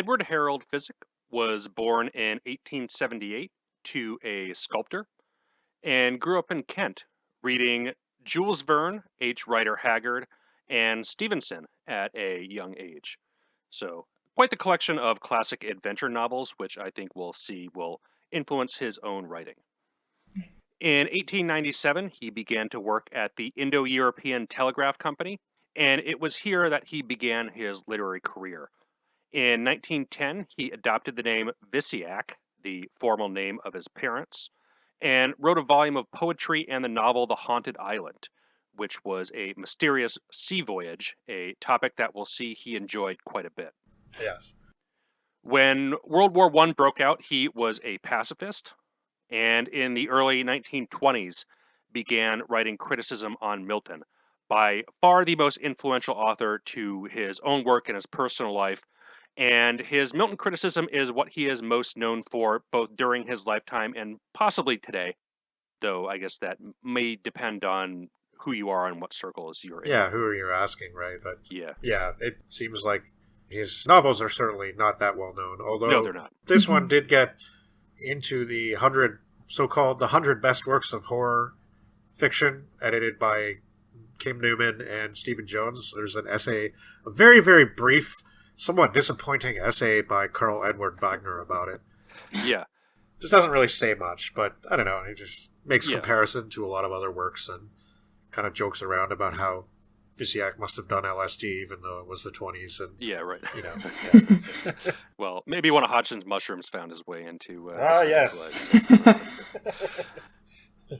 Edward Harold Visiak was born in 1878 to a sculptor and grew up in Kent, reading Jules Verne, H. Rider Haggard, and Stevenson at a young age. So, quite the collection of classic adventure novels, which I think we'll see will influence his own writing. In 1897, he began to work at the Indo-European Telegraph Company, and it was here that he began his literary career. In 1910, he adopted the name Visiak, the formal name of his parents, and wrote a volume of poetry and the novel The Haunted Island, which was a mysterious sea voyage, a topic that we'll see he enjoyed quite a bit. Yes. When World War I broke out, he was a pacifist, and in the early 1920s began writing criticism on Milton, by far the most influential author to his own work and his personal life. And his Milton criticism is what he is most known for, both during his lifetime and possibly today, though I guess that may depend on who you are and what circles you're in. Yeah, who are you asking, right? But Yeah. Yeah, it seems like his novels are certainly not that well known, although No, they're not. This one did get into the 100 best works of horror fiction, edited by Kim Newman and Stephen Jones. There's an essay, a very, very brief, somewhat disappointing essay by Carl Edward Wagner about it. Yeah. This doesn't really say much, but I don't know. It just makes Yeah. comparison to a lot of other works and kind of jokes around about how Visiak must have done LSD even though it was the 20s. And, Yeah, right. you know. Yeah. Well, maybe one of Hodgson's mushrooms found his way into... Yes.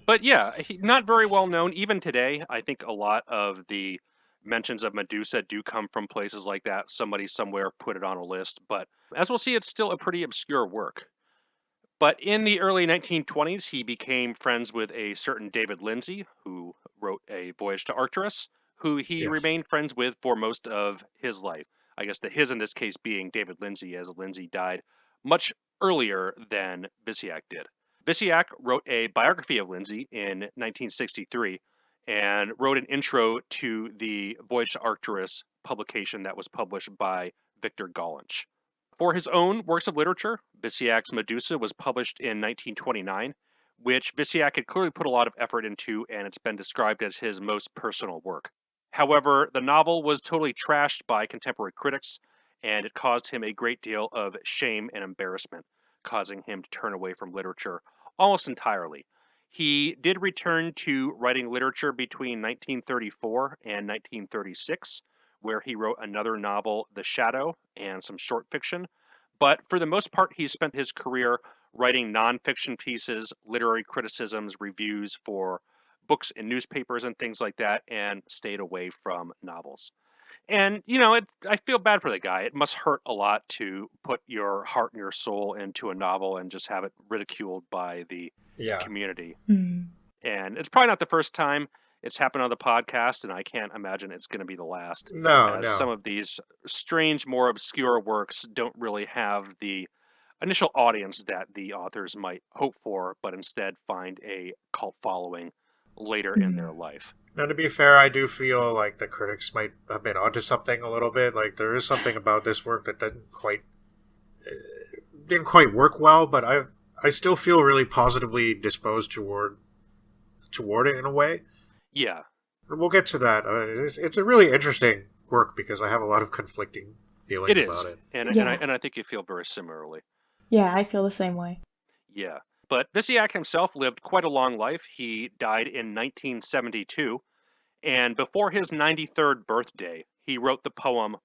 But yeah, not very well known. Even today, I think a lot of the mentions of Medusa do come from places like that. Somebody somewhere put it on a list. But as we'll see, it's still a pretty obscure work. But in the early 1920s, he became friends with a certain David Lindsay, who wrote A Voyage to Arcturus, who he Yes. remained friends with for most of his life. I guess the his in this case being David Lindsay, as Lindsay died much earlier than Visiak did. Visiak wrote a biography of Lindsay in 1963 and wrote an intro to the Voyage to Arcturus publication that was published by Victor Gollancz. For his own works of literature, Visiak's Medusa was published in 1929, which Visiak had clearly put a lot of effort into, and it's been described as his most personal work. However, the novel was totally trashed by contemporary critics, and it caused him a great deal of shame and embarrassment, causing him to turn away from literature almost entirely. He did return to writing literature between 1934 and 1936, where he wrote another novel, The Shadow, and some short fiction. But for the most part, he spent his career writing nonfiction pieces, literary criticisms, reviews for books and newspapers and things like that, and stayed away from novels. And, I feel bad for the guy. It must hurt a lot to put your heart and your soul into a novel and just have it ridiculed by the community. Mm. And it's probably not the first time it's happened on the podcast, and I can't imagine it's going to be the last. No. Some of these strange, more obscure works don't really have the initial audience that the authors might hope for, but instead find a cult following later in their life. Now, to be fair, I do feel like the critics might have been onto something a little bit. Like, there is something about this work that didn't quite work well, but I still feel really positively disposed toward it in a way. Yeah. We'll get to that. It's a really interesting work because I have a lot of conflicting feelings about it. And I think you feel very similarly. Yeah, I feel the same way. Yeah. But Visiak himself lived quite a long life. He died in 1972, and before his 93rd birthday, he wrote the poem,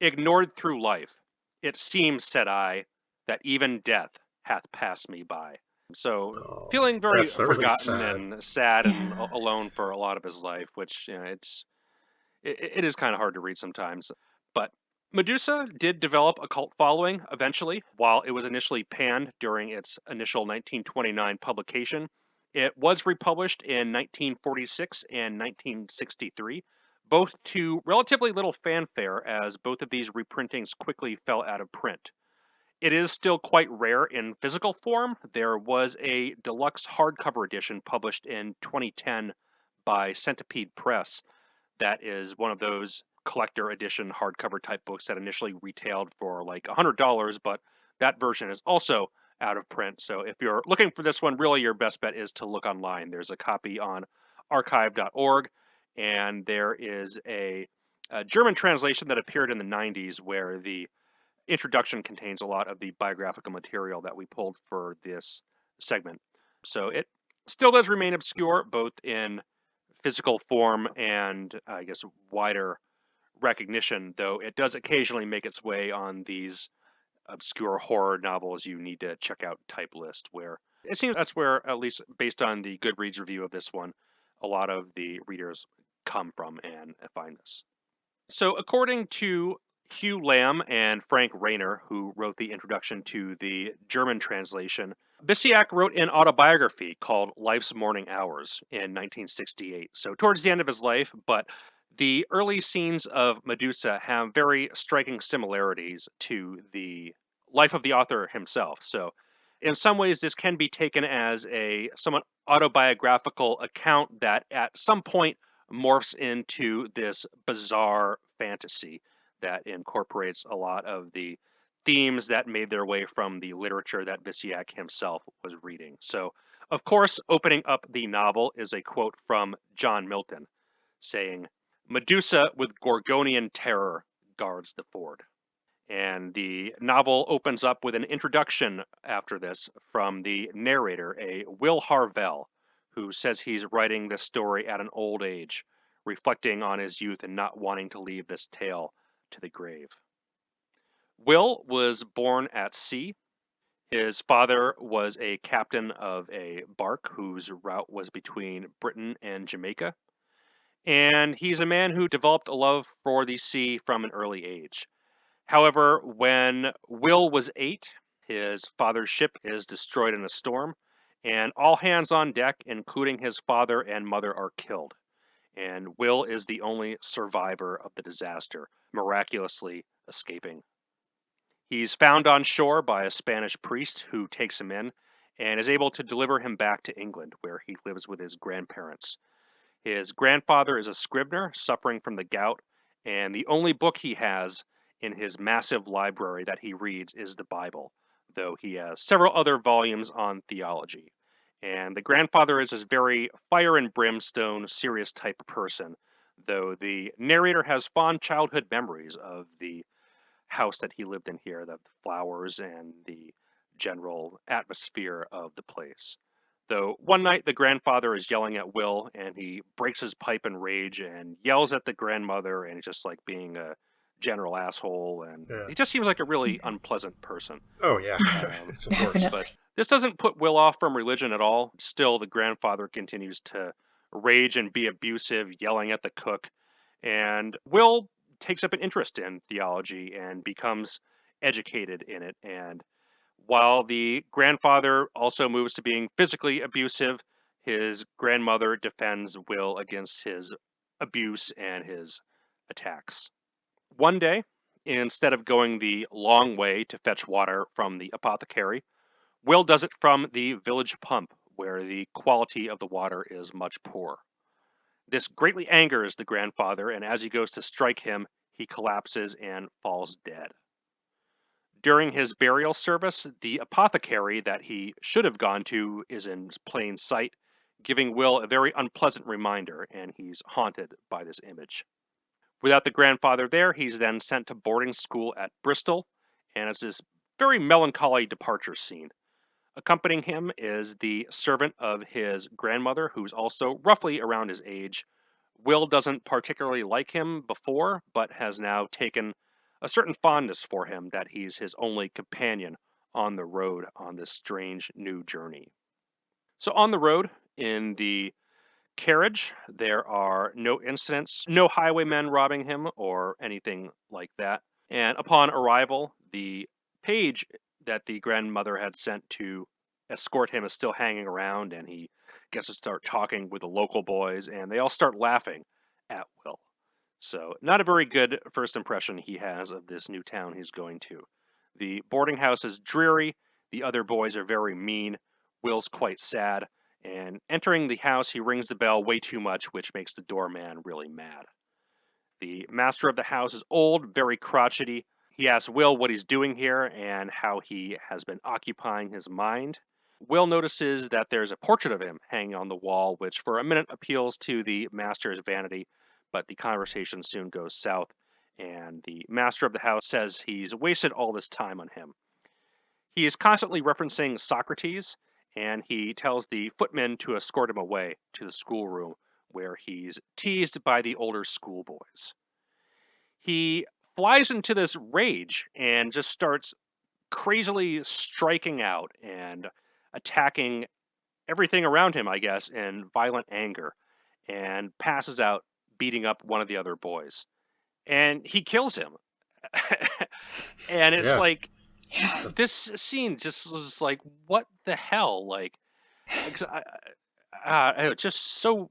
"Ignored through life, it seems, said I, that even death hath passed me by." So, feeling very forgotten and sad and alone for a lot of his life, which, it is kind of hard to read sometimes. But Medusa did develop a cult following eventually, while it was initially panned during its initial 1929 publication. It was republished in 1946 and 1963, both to relatively little fanfare, as both of these reprintings quickly fell out of print. It is still quite rare in physical form. There was a deluxe hardcover edition published in 2010 by Centipede Press that is one of those collector edition hardcover type books that initially retailed for like $100, but that version is also out of print. So if you're looking for this one, really your best bet is to look online. There's a copy on archive.org, and there is a German translation that appeared in the 90s where the introduction contains a lot of the biographical material that we pulled for this segment. So it still does remain obscure, both in physical form and, I guess, wider recognition, though it does occasionally make its way on these obscure horror novels you need to check out type list, where it seems that's where, at least based on the Goodreads review of this one, a lot of the readers come from and find this. So, according to Hugh Lamb and Frank Rayner, who wrote the introduction to the German translation, Visiak wrote an autobiography called Life's Morning Hours in 1968. So, towards the end of his life, but the early scenes of Medusa have very striking similarities to the life of the author himself. So, in some ways, this can be taken as a somewhat autobiographical account that at some point morphs into this bizarre fantasy that incorporates a lot of the themes that made their way from the literature that Visiak himself was reading. So, of course, opening up the novel is a quote from John Milton saying, "Medusa with Gorgonian terror guards the ford." And the novel opens up with an introduction after this from the narrator, a Will Harvell, who says he's writing this story at an old age, reflecting on his youth and not wanting to leave this tale to the grave. Will was born at sea. His father was a captain of a bark whose route was between Britain and Jamaica. And he's a man who developed a love for the sea from an early age. However, when Will was 8, his father's ship is destroyed in a storm, and all hands on deck, including his father and mother, are killed. And Will is the only survivor of the disaster, miraculously escaping. He's found on shore by a Spanish priest who takes him in and is able to deliver him back to England, where he lives with his grandparents. His grandfather is a scrivener suffering from the gout, and the only book he has in his massive library that he reads is the Bible, though he has several other volumes on theology. And the grandfather is this very fire and brimstone, serious type of person, though the narrator has fond childhood memories of the house that he lived in here, the flowers and the general atmosphere of the place. Though one night the grandfather is yelling at Will and he breaks his pipe in rage and yells at the grandmother and he's just like being a general asshole, and Yeah. he just seems like a really unpleasant person. Oh yeah, it's important. Definitely. But this doesn't put Will off from religion at all. Still, the grandfather continues to rage and be abusive, yelling at the cook, and Will takes up an interest in theology and becomes educated in it. And while the grandfather also moves to being physically abusive, his grandmother defends Will against his abuse and his attacks. One day, instead of going the long way to fetch water from the apothecary, Will does it from the village pump, where the quality of the water is much poor. This greatly angers the grandfather, and as he goes to strike him, he collapses and falls dead. During his burial service, the apothecary that he should have gone to is in plain sight, giving Will a very unpleasant reminder, and he's haunted by this image. Without the grandfather there, he's then sent to boarding school at Bristol, and it's this very melancholy departure scene. Accompanying him is the servant of his grandmother, who's also roughly around his age. Will doesn't particularly like him before, but has now taken a certain fondness for him that he's his only companion on the road on this strange new journey. So, on the road, in the carriage, there are no incidents, no highwaymen robbing him or anything like that. And upon arrival, the page that the grandmother had sent to escort him is still hanging around, and he gets to start talking with the local boys, and they all start laughing at Will. So, not a very good first impression he has of this new town he's going to. The boarding house is dreary, the other boys are very mean, Will's quite sad, and entering the house, he rings the bell way too much, which makes the doorman really mad. The master of the house is old, very crotchety. He asks Will what he's doing here and how he has been occupying his mind. Will notices that there's a portrait of him hanging on the wall, which for a minute appeals to the master's vanity, but the conversation soon goes south, and the master of the house says he's wasted all this time on him. He is constantly referencing Socrates, and he tells the footmen to escort him away to the schoolroom, where he's teased by the older schoolboys. He flies into this rage and just starts crazily striking out and attacking everything around him, I guess, in violent anger, and passes out, beating up one of the other boys. And he kills him. And it's Yeah. like, this scene just was like, what the hell? Like, just so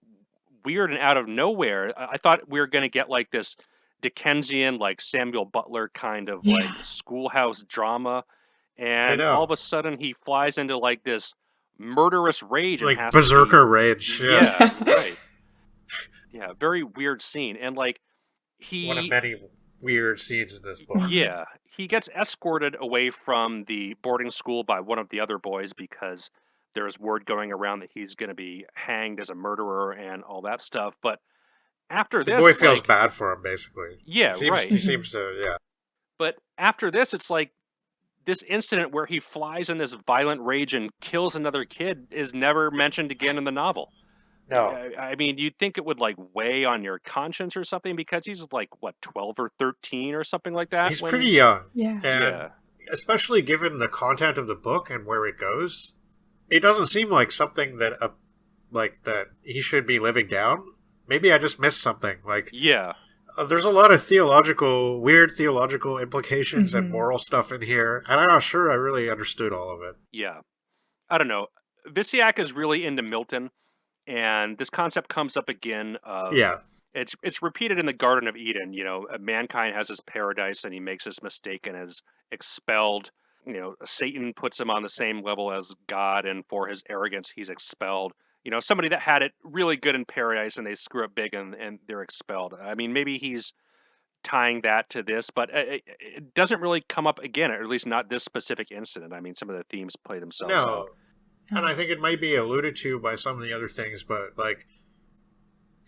weird and out of nowhere. I thought we were going to get like this Dickensian, like Samuel Butler kind of like Yeah. schoolhouse drama. I And know. all of a sudden he flies into like this murderous rage and Like has berserker to rage. be, Yeah. yeah, right. Yeah, very weird scene. And like One of he many weird scenes in this book. yeah, he gets escorted away from the boarding school by one of the other boys because there's word going around that he's going to be hanged as a murderer and all that stuff. But after The this, boy feels like, bad for him, basically. yeah, right. He seems to, yeah. But after this, it's like this incident where he flies in this violent rage and kills another kid is never mentioned again in the novel. No. I mean, you'd think it would like weigh on your conscience or something because he's like, what, 12 or 13 or something like that? He's pretty young. Yeah. And Yeah. especially given the content of the book and where it goes, it doesn't seem like something that that he should be living down. Maybe I just missed something. Like, Yeah. there's a lot of weird theological implications and moral stuff in here, and I'm not sure I really understood all of it. Yeah. I don't know. Visiak is really into Milton, and this concept comes up again of Yeah. it's repeated in the Garden of Eden. You know, mankind has his paradise and he makes his mistake and is expelled. You know, Satan puts him on the same level as God, and for his arrogance he's expelled. You know, somebody that had it really good in paradise and they screw up big and they're expelled. I mean, maybe he's tying that to this, but it doesn't really come up again, or at least not this specific incident. I mean, some of the themes play themselves out. No. And I think it might be alluded to by some of the other things, but like,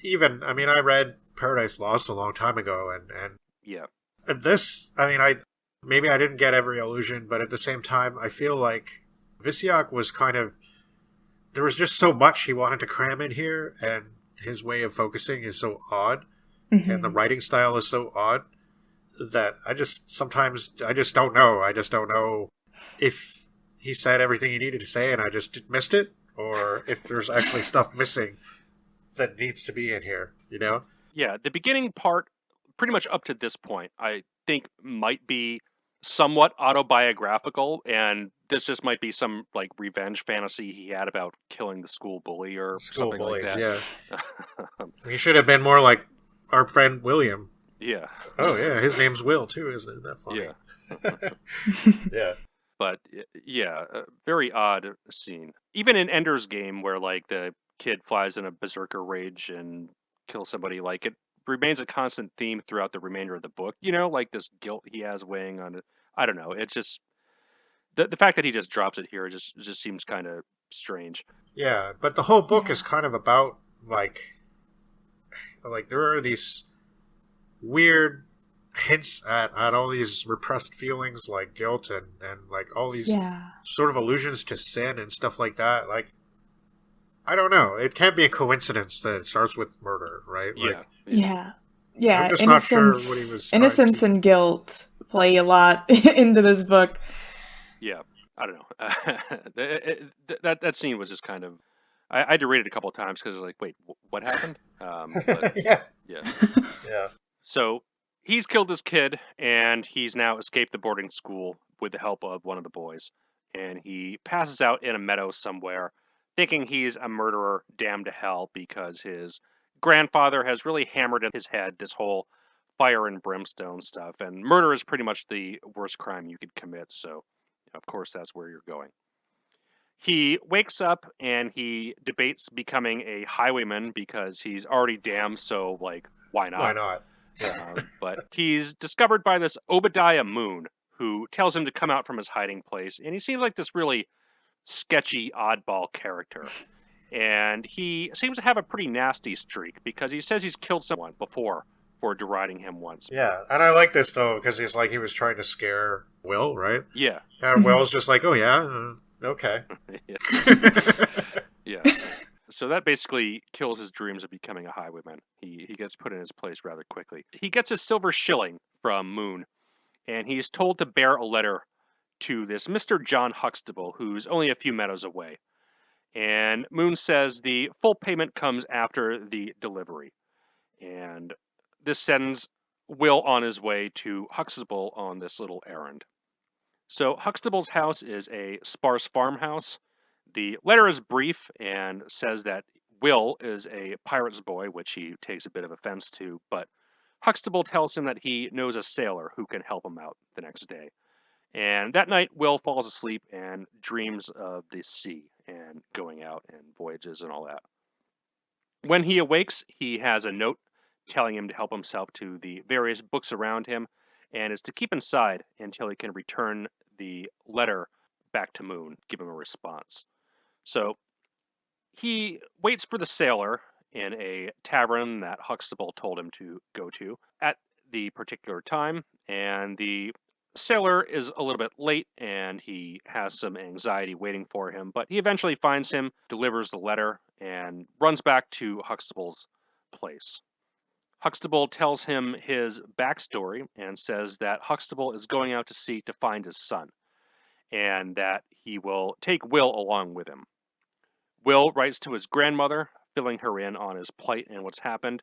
I read Paradise Lost a long time ago, and Yeah. this, maybe I didn't get every allusion, but at the same time, I feel like Visiak was there was just so much he wanted to cram in here, and his way of focusing is so odd, and the writing style is so odd, that I just don't know. I just don't know if he said everything he needed to say and I just missed it, or if there's actually stuff missing that needs to be in here, you know? Yeah, the beginning part, pretty much up to this point, I think might be somewhat autobiographical, and this just might be some like revenge fantasy he had about killing the school bully or School something bullies, like that. yeah. He should have been more like our friend William. Yeah. Oh, yeah, his name's Will, too, isn't it? That's funny. Yeah. Yeah. But yeah, a very odd scene. Even in Ender's Game, where like the kid flies in a berserker rage and kills somebody, like it remains a constant theme throughout the remainder of the book. You know, like this guilt he has weighing on it. I don't know. It's just the fact that he just drops it here just seems kind of strange. Yeah, but the whole book is kind of about, like there are these weird hints at all these repressed feelings like guilt and like all these sort of allusions to sin and stuff like that. Like, I don't know. It can't be a coincidence that it starts with murder, right? Yeah. Yeah. I'm just not sure what he was trying Innocence to- and guilt play a lot into this book. Yeah. I don't know. That scene was just kind of. I had to read it a couple of times because I was like, wait, what happened? But, Yeah. yeah. So he's killed this kid, and he's now escaped the boarding school with the help of one of the boys. And he passes out in a meadow somewhere, thinking he's a murderer damned to hell because his grandfather has really hammered in his head this whole fire and brimstone stuff. And murder is pretty much the worst crime you could commit, so of course that's where you're going. He wakes up and he debates becoming a highwayman because he's already damned, so like, why not? Why not? But he's discovered by this Obadiah Moon, who tells him to come out from his hiding place. And he seems like this really sketchy, oddball character. And he seems to have a pretty nasty streak because he says he's killed someone before for deriding him once. Yeah, and I like this, though, because he's like, he was trying to scare Will, right? Yeah. And Will's just like, oh, yeah, okay. Yeah. So that basically kills his dreams of becoming a highwayman. He gets put in his place rather quickly. He gets a silver shilling from Moon, and he's told to bear a letter to this Mr. John Huxtable, who's only a few meadows away. And Moon says the full payment comes after the delivery. And this sends Will on his way to Huxtable on this little errand. So Huxtable's house is a sparse farmhouse. The letter is brief and says that Will is a pirate's boy, which he takes a bit of offense to, but Huxtable tells him that he knows a sailor who can help him out the next day. And that night, Will falls asleep and dreams of the sea and going out and voyages and all that. When he awakes, he has a note telling him to help himself to the various books around him and is to keep inside until he can return the letter back to Moon, give him a response. So he waits for the sailor in a tavern that Huxtable told him to go to at the particular time, and the sailor is a little bit late and he has some anxiety waiting for him, but he eventually finds him, delivers the letter, and runs back to Huxtable's place. Huxtable tells him his backstory and says that Huxtable is going out to sea to find his son, and that he will take Will along with him. Will writes to his grandmother, filling her in on his plight and what's happened,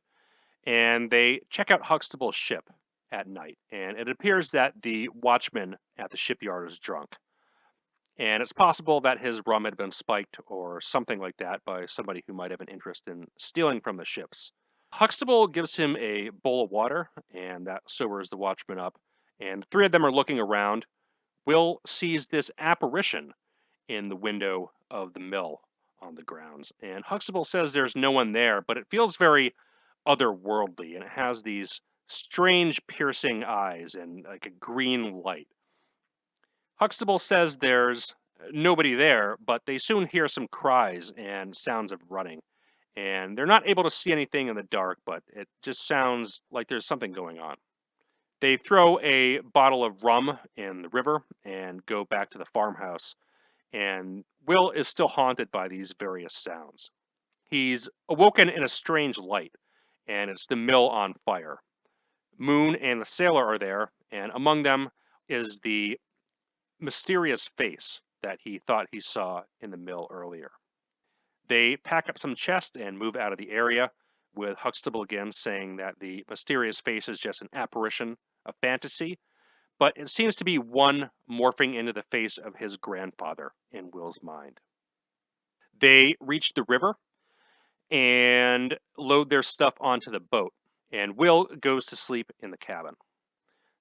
and they check out Huxtable's ship at night, and it appears that the watchman at the shipyard is drunk. And it's possible that his rum had been spiked or something like that by somebody who might have an interest in stealing from the ships. Huxtable gives him a bowl of water, and that sobers the watchman up, and the three of them are looking around. Will sees this apparition in the window of the mill on the grounds, and Huxtable says there's no one there, but it feels very otherworldly, and it has these strange piercing eyes and like a green light. Huxtable says there's nobody there, but they soon hear some cries and sounds of running, and they're not able to see anything in the dark, but it just sounds like there's something going on. They throw a bottle of rum in the river and go back to the farmhouse, and Will is still haunted by these various sounds. He's awoken in a strange light, and it's the mill on fire. Moon and the sailor are there, and among them is the mysterious face that he thought he saw in the mill earlier. They pack up some chests and move out of the area, with Huxtable again saying that the mysterious face is just an apparition, a fantasy, but it seems to be one morphing into the face of his grandfather in Will's mind. They reach the river and load their stuff onto the boat, and Will goes to sleep in the cabin.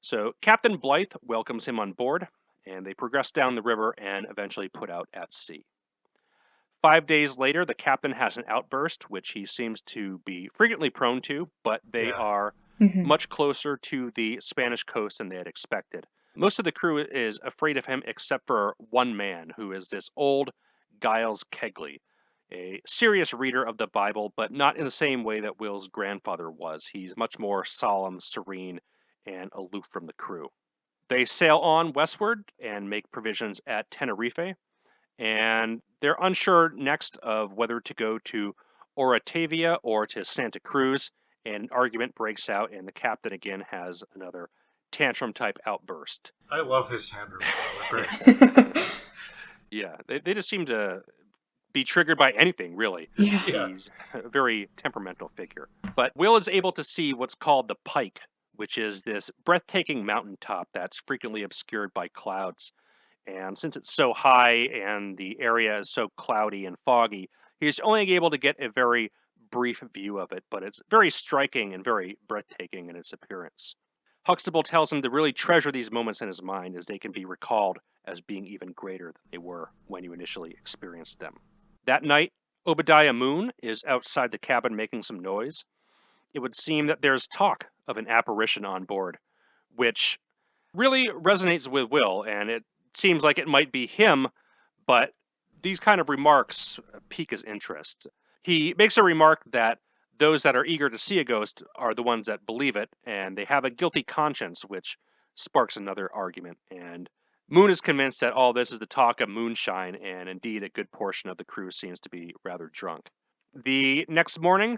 So Captain Blythe welcomes him on board, and they progress down the river and eventually put out at sea. 5 days later, the captain has an outburst, which he seems to be frequently prone to, but they are much closer to the Spanish coast than they had expected. Most of the crew is afraid of him except for one man, who is this old Giles Kegley, a serious reader of the Bible, but not in the same way that Will's grandfather was. He's much more solemn, serene, and aloof from the crew. They sail on westward and make provisions at Tenerife, and they're unsure next of whether to go to Oratavia or to Santa Cruz, and an argument breaks out, and the captain again has another tantrum-type outburst. I love his tantrums. Great. Yeah, they just seem to be triggered by anything, really. Yeah. He's a very temperamental figure. But Will is able to see what's called the Pike, which is this breathtaking mountaintop that's frequently obscured by clouds. And since it's so high and the area is so cloudy and foggy, he's only able to get a very brief view of it, but it's very striking and very breathtaking in its appearance. Huxtable tells him to really treasure these moments in his mind, as they can be recalled as being even greater than they were when you initially experienced them. That night, Obadiah Moon is outside the cabin making some noise. It would seem that there's talk of an apparition on board, which really resonates with Will, and it seems like it might be him, but these kind of remarks pique his interest. He makes a remark that those that are eager to see a ghost are the ones that believe it, and they have a guilty conscience, which sparks another argument. And Moon is convinced that all this is the talk of moonshine, and indeed a good portion of the crew seems to be rather drunk. The next morning,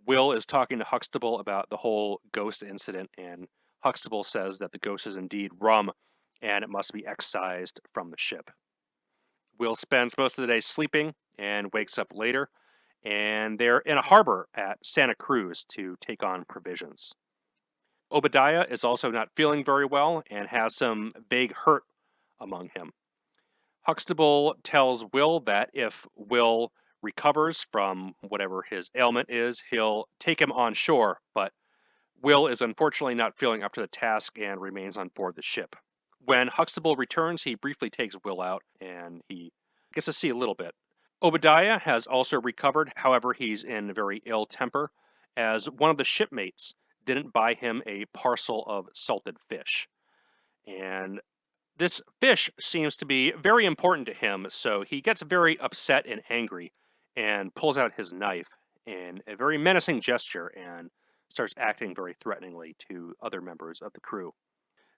Will is talking to Huxtable about the whole ghost incident, and Huxtable says that the ghost is indeed rum, and it must be excised from the ship. Will spends most of the day sleeping and wakes up later, and they're in a harbor at Santa Cruz to take on provisions. Obadiah is also not feeling very well and has some vague hurt among him. Huxtable tells Will that if Will recovers from whatever his ailment is, he'll take him on shore, but Will is unfortunately not feeling up to the task and remains on board the ship. When Huxtable returns, he briefly takes Will out and he gets to see a little bit. Obadiah has also recovered, however, he's in very ill temper, as one of the shipmates didn't buy him a parcel of salted fish. And this fish seems to be very important to him, so he gets very upset and angry and pulls out his knife in a very menacing gesture and starts acting very threateningly to other members of the crew.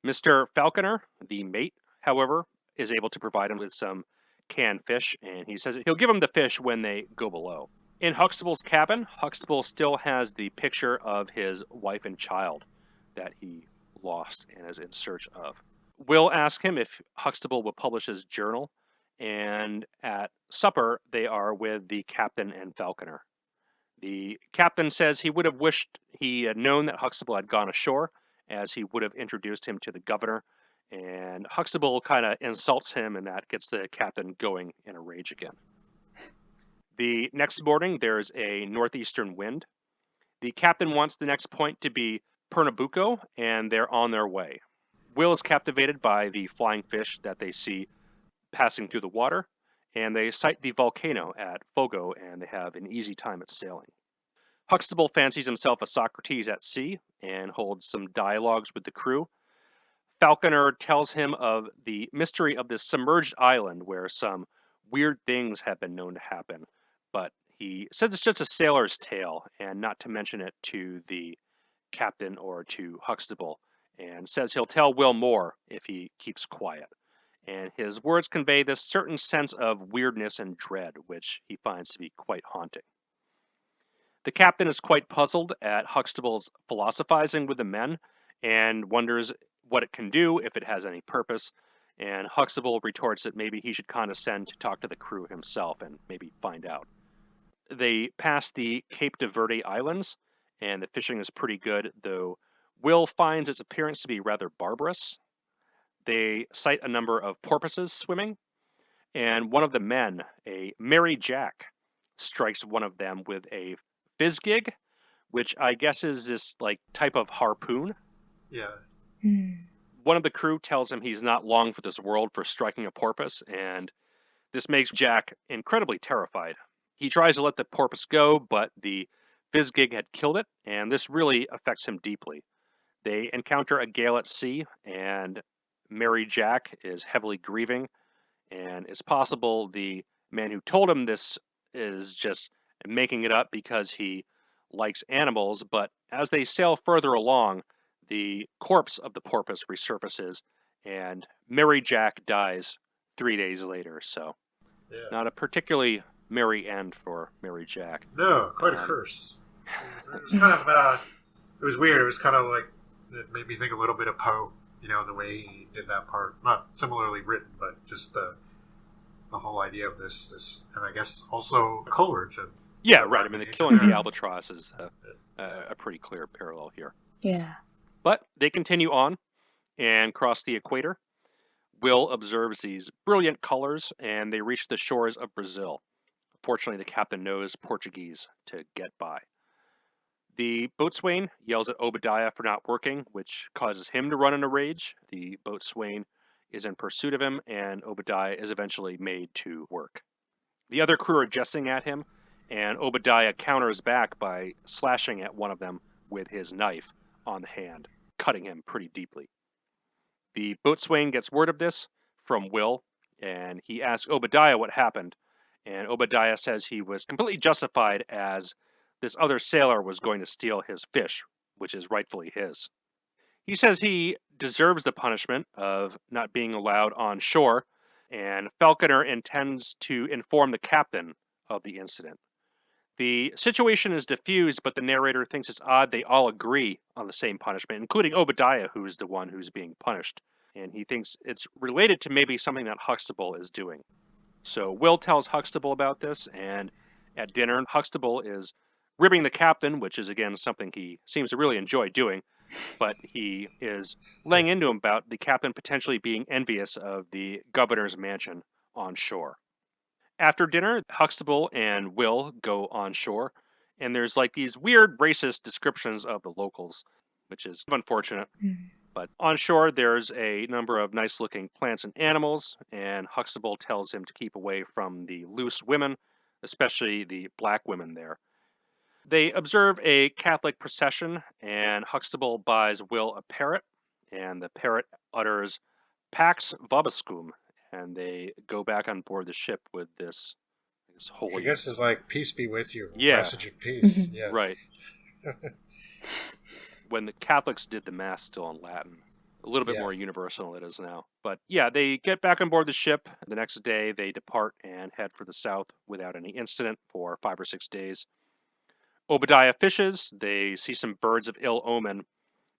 Mr. Falconer, the mate, however, is able to provide him with some canned fish, and he says he'll give him the fish when they go below. In Huxtable's cabin, Huxtable still has the picture of his wife and child that he lost and is in search of. Will asks him if Huxtable will publish his journal, and at supper they are with the captain and Falconer. The captain says he would have wished he had known that Huxtable had gone ashore, as he would have introduced him to the governor, and Huxtable kind of insults him, and that gets the captain going in a rage again. The next morning, there's a northeastern wind. The captain wants the next point to be Pernambuco, and they're on their way. Will is captivated by the flying fish that they see passing through the water, and they sight the volcano at Fogo, and they have an easy time at sailing. Huxtable fancies himself a Socrates at sea and holds some dialogues with the crew. Falconer tells him of the mystery of this submerged island where some weird things have been known to happen, but he says it's just a sailor's tale and not to mention it to the captain or to Huxtable, and says he'll tell Will more if he keeps quiet. And his words convey this certain sense of weirdness and dread, which he finds to be quite haunting. The captain is quite puzzled at Huxtable's philosophizing with the men and wonders what it can do if it has any purpose, and Huxtable retorts that maybe he should condescend to talk to the crew himself and maybe find out. They pass the Cape de Verde Islands, and the fishing is pretty good, though Will finds its appearance to be rather barbarous. They sight a number of porpoises swimming, and one of the men, a Merry Jack, strikes one of them with a Visiak, which I guess is this like type of harpoon. Yeah. One of the crew tells him he's not long for this world for striking a porpoise, and this makes Jack incredibly terrified. He tries to let the porpoise go, but the Visiak had killed it, and this really affects him deeply. They encounter a gale at sea, and Merry Jack is heavily grieving, and it's possible the man who told him this is just making it up because he likes animals, but as they sail further along, the corpse of the porpoise resurfaces, and Merry Jack dies 3 days later, so not a particularly merry end for Merry Jack. No, quite a curse. It was kind of, it was weird. It was kind of like, it made me think a little bit of Poe, the way he did that part. Not similarly written, but just the whole idea of this, and I guess also Coleridge. Yeah, right. I mean, the killing of the albatross is a pretty clear parallel here. Yeah. But they continue on and cross the equator. Will observes these brilliant colors, and they reach the shores of Brazil. Fortunately, the captain knows Portuguese to get by. The boatswain yells at Obadiah for not working, which causes him to run in a rage. The boatswain is in pursuit of him, and Obadiah is eventually made to work. The other crew are jesting at him, and Obadiah counters back by slashing at one of them with his knife on the hand, cutting him pretty deeply. The boatswain gets word of this from Will, and he asks Obadiah what happened, and Obadiah says he was completely justified as this other sailor was going to steal his fish, which is rightfully his. He says he deserves the punishment of not being allowed on shore, and Falconer intends to inform the captain of the incident. The situation is diffused, but the narrator thinks it's odd they all agree on the same punishment, including Obadiah, who's the one who's being punished. And he thinks it's related to maybe something that Huxtable is doing. So Will tells Huxtable about this, and at dinner, Huxtable is ribbing the captain, which is, again, something he seems to really enjoy doing, but he is laying into him about the captain potentially being envious of the governor's mansion on shore. After dinner, Huxtable and Will go on shore, and there's like these weird racist descriptions of the locals, which is unfortunate. But on shore, there's a number of nice looking plants and animals, and Huxtable tells him to keep away from the loose women, especially the black women there. They observe a Catholic procession, and Huxtable buys Will a parrot, and the parrot utters Pax Vobiscum, and they go back on board the ship with this holy. I guess it's like peace be with you. Yeah. Message of peace. Yeah. Right. When the Catholics did the Mass still in Latin. A little bit more universal than it is now. But yeah, they get back on board the ship. The next day, they depart and head for the south without any incident for 5 or 6 days. Obadiah fishes. They see some birds of ill omen.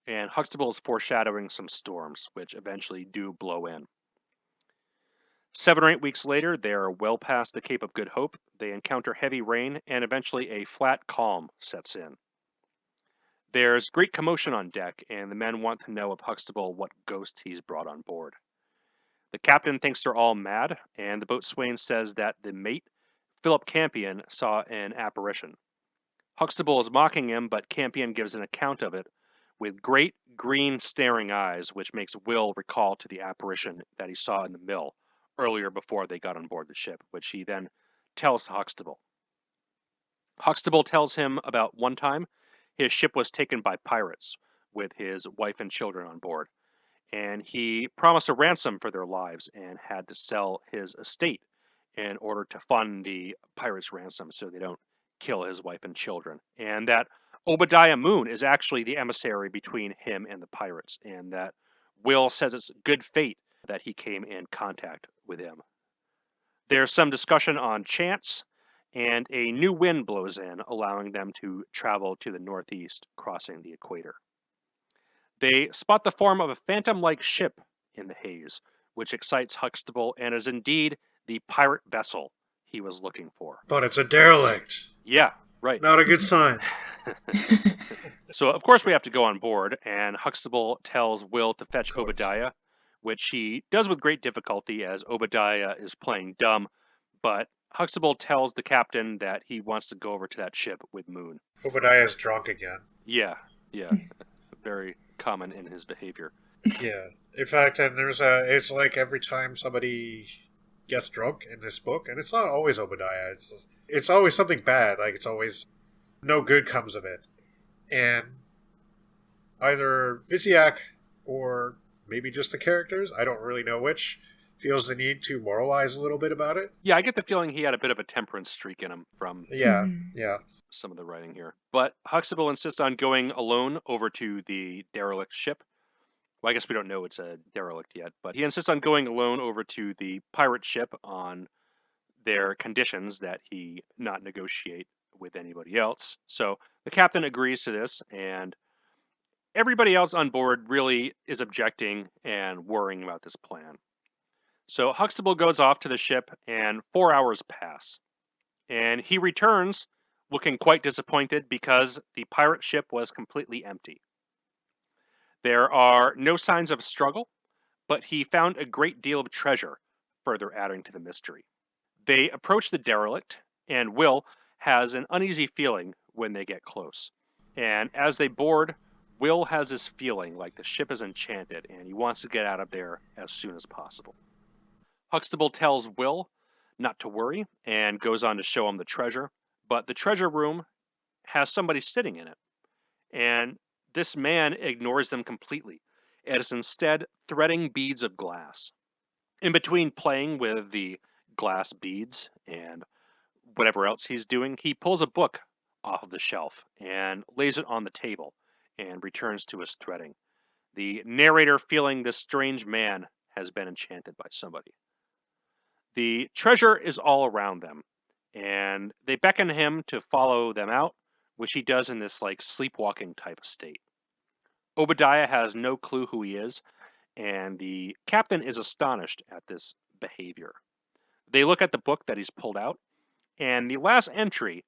And Huxtable is foreshadowing some storms, which eventually do blow in. 7 or 8 weeks later, they are well past the Cape of Good Hope. They encounter heavy rain, and eventually a flat calm sets in. There's great commotion on deck, and the men want to know of Huxtable what ghost he's brought on board. The captain thinks they're all mad, and the boatswain says that the mate, Philip Campion, saw an apparition. Huxtable is mocking him, but Campion gives an account of it with great green staring eyes, which makes Will recall to the apparition that he saw in the mill earlier before they got on board the ship, which he then tells to Huxtable. Huxtable tells him about one time his ship was taken by pirates with his wife and children on board, and he promised a ransom for their lives and had to sell his estate in order to fund the pirates' ransom so they don't kill his wife and children, and that Obadiah Moon is actually the emissary between him and the pirates, and that Will says it's good fate that he came in contact with him. There's some discussion on chance, and a new wind blows in, allowing them to travel to the northeast, crossing the equator. They spot the form of a phantom-like ship in the haze, which excites Huxtable and is indeed the pirate vessel he was looking for. But it's a derelict. Yeah, right. Not a good sign. So, of course, we have to go on board, and Huxtable tells Will to fetch Obadiah, which he does with great difficulty as Obadiah is playing dumb, but Huxtable tells the captain that he wants to go over to that ship with Moon. Obadiah's drunk again. Yeah. Very common in his behavior. Yeah. In fact, and it's like every time somebody gets drunk in this book, and it's not always Obadiah, it's always something bad, like it's always no good comes of it. And either Visiak or maybe just the characters, I don't really know which, feels the need to moralize a little bit about it. Yeah, I get the feeling he had a bit of a temperance streak in him from some of the writing here. But Huxtable insists on going alone over to the derelict ship. Well, I guess we don't know it's a derelict yet, but he insists on going alone over to the pirate ship on their conditions that he not negotiate with anybody else. So the captain agrees to this, and everybody else on board really is objecting and worrying about this plan. So Huxtable goes off to the ship, and 4 hours pass. And he returns looking quite disappointed because the pirate ship was completely empty. There are no signs of struggle, but he found a great deal of treasure, further adding to the mystery. They approach the derelict, and Will has an uneasy feeling when they get close. And as they board, Will has this feeling like the ship is enchanted, and he wants to get out of there as soon as possible. Huxtable tells Will not to worry and goes on to show him the treasure, but the treasure room has somebody sitting in it. And This man ignores them completely and is instead threading beads of glass. In between playing with the glass beads and whatever else he's doing, he pulls a book off of the shelf and lays it on the table and returns to his threading. The narrator feeling this strange man has been enchanted by somebody. The treasure is all around them, and they beckon him to follow them out, which he does in this like sleepwalking type of state. Obadiah has no clue who he is, and the captain is astonished at this behavior. They look at the book that he's pulled out, and the last entry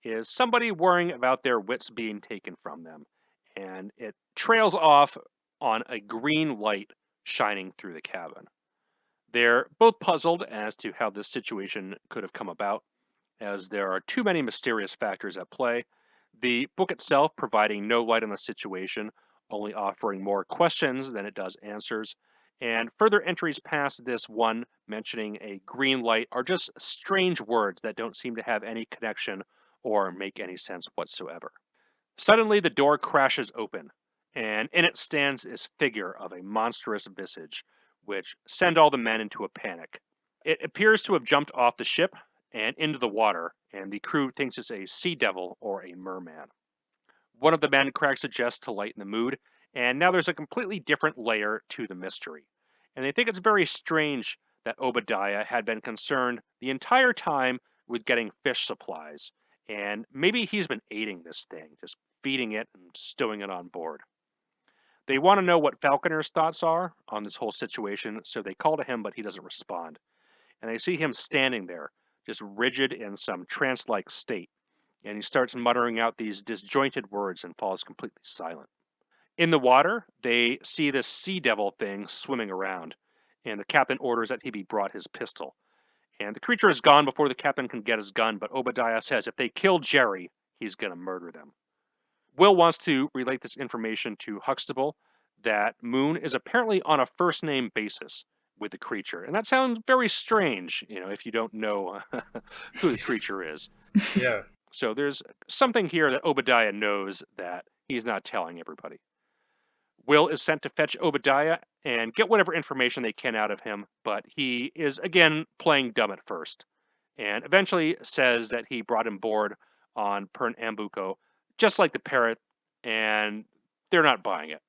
is somebody worrying about their wits being taken from them, and it trails off on a green light shining through the cabin. They're both puzzled as to how this situation could have come about, as there are too many mysterious factors at play, the book itself providing no light on the situation, only offering more questions than it does answers, and further entries past this one mentioning a green light are just strange words that don't seem to have any connection or make any sense whatsoever. Suddenly, the door crashes open, and in it stands this figure of a monstrous visage, which send all the men into a panic. It appears to have jumped off the ship and into the water, and the crew thinks it's a sea devil or a merman. One of the men cracks a jest to lighten the mood, and now there's a completely different layer to the mystery. And they think it's very strange that Obadiah had been concerned the entire time with getting fish supplies, and maybe he's been aiding this thing, just feeding it and stowing it on board. They want to know what Falconer's thoughts are on this whole situation, so they call to him, but he doesn't respond. And they see him standing there, just rigid in some trance-like state, and he starts muttering out these disjointed words and falls completely silent. In the water, they see this sea devil thing swimming around, and the captain orders that he be brought his pistol. And the creature is gone before the captain can get his gun, but Obadiah says if they kill Jerry, he's going to murder them. Will wants to relate this information to Huxtable, that Moon is apparently on a first-name basis with the creature. And that sounds very strange, if you don't know who the creature is. Yeah. So there's something here that Obadiah knows that he's not telling everybody. Will is sent to fetch Obadiah and get whatever information they can out of him, but he is again playing dumb at first, and eventually says that he brought him board on Pernambuco, just like the parrot, and they're not buying it.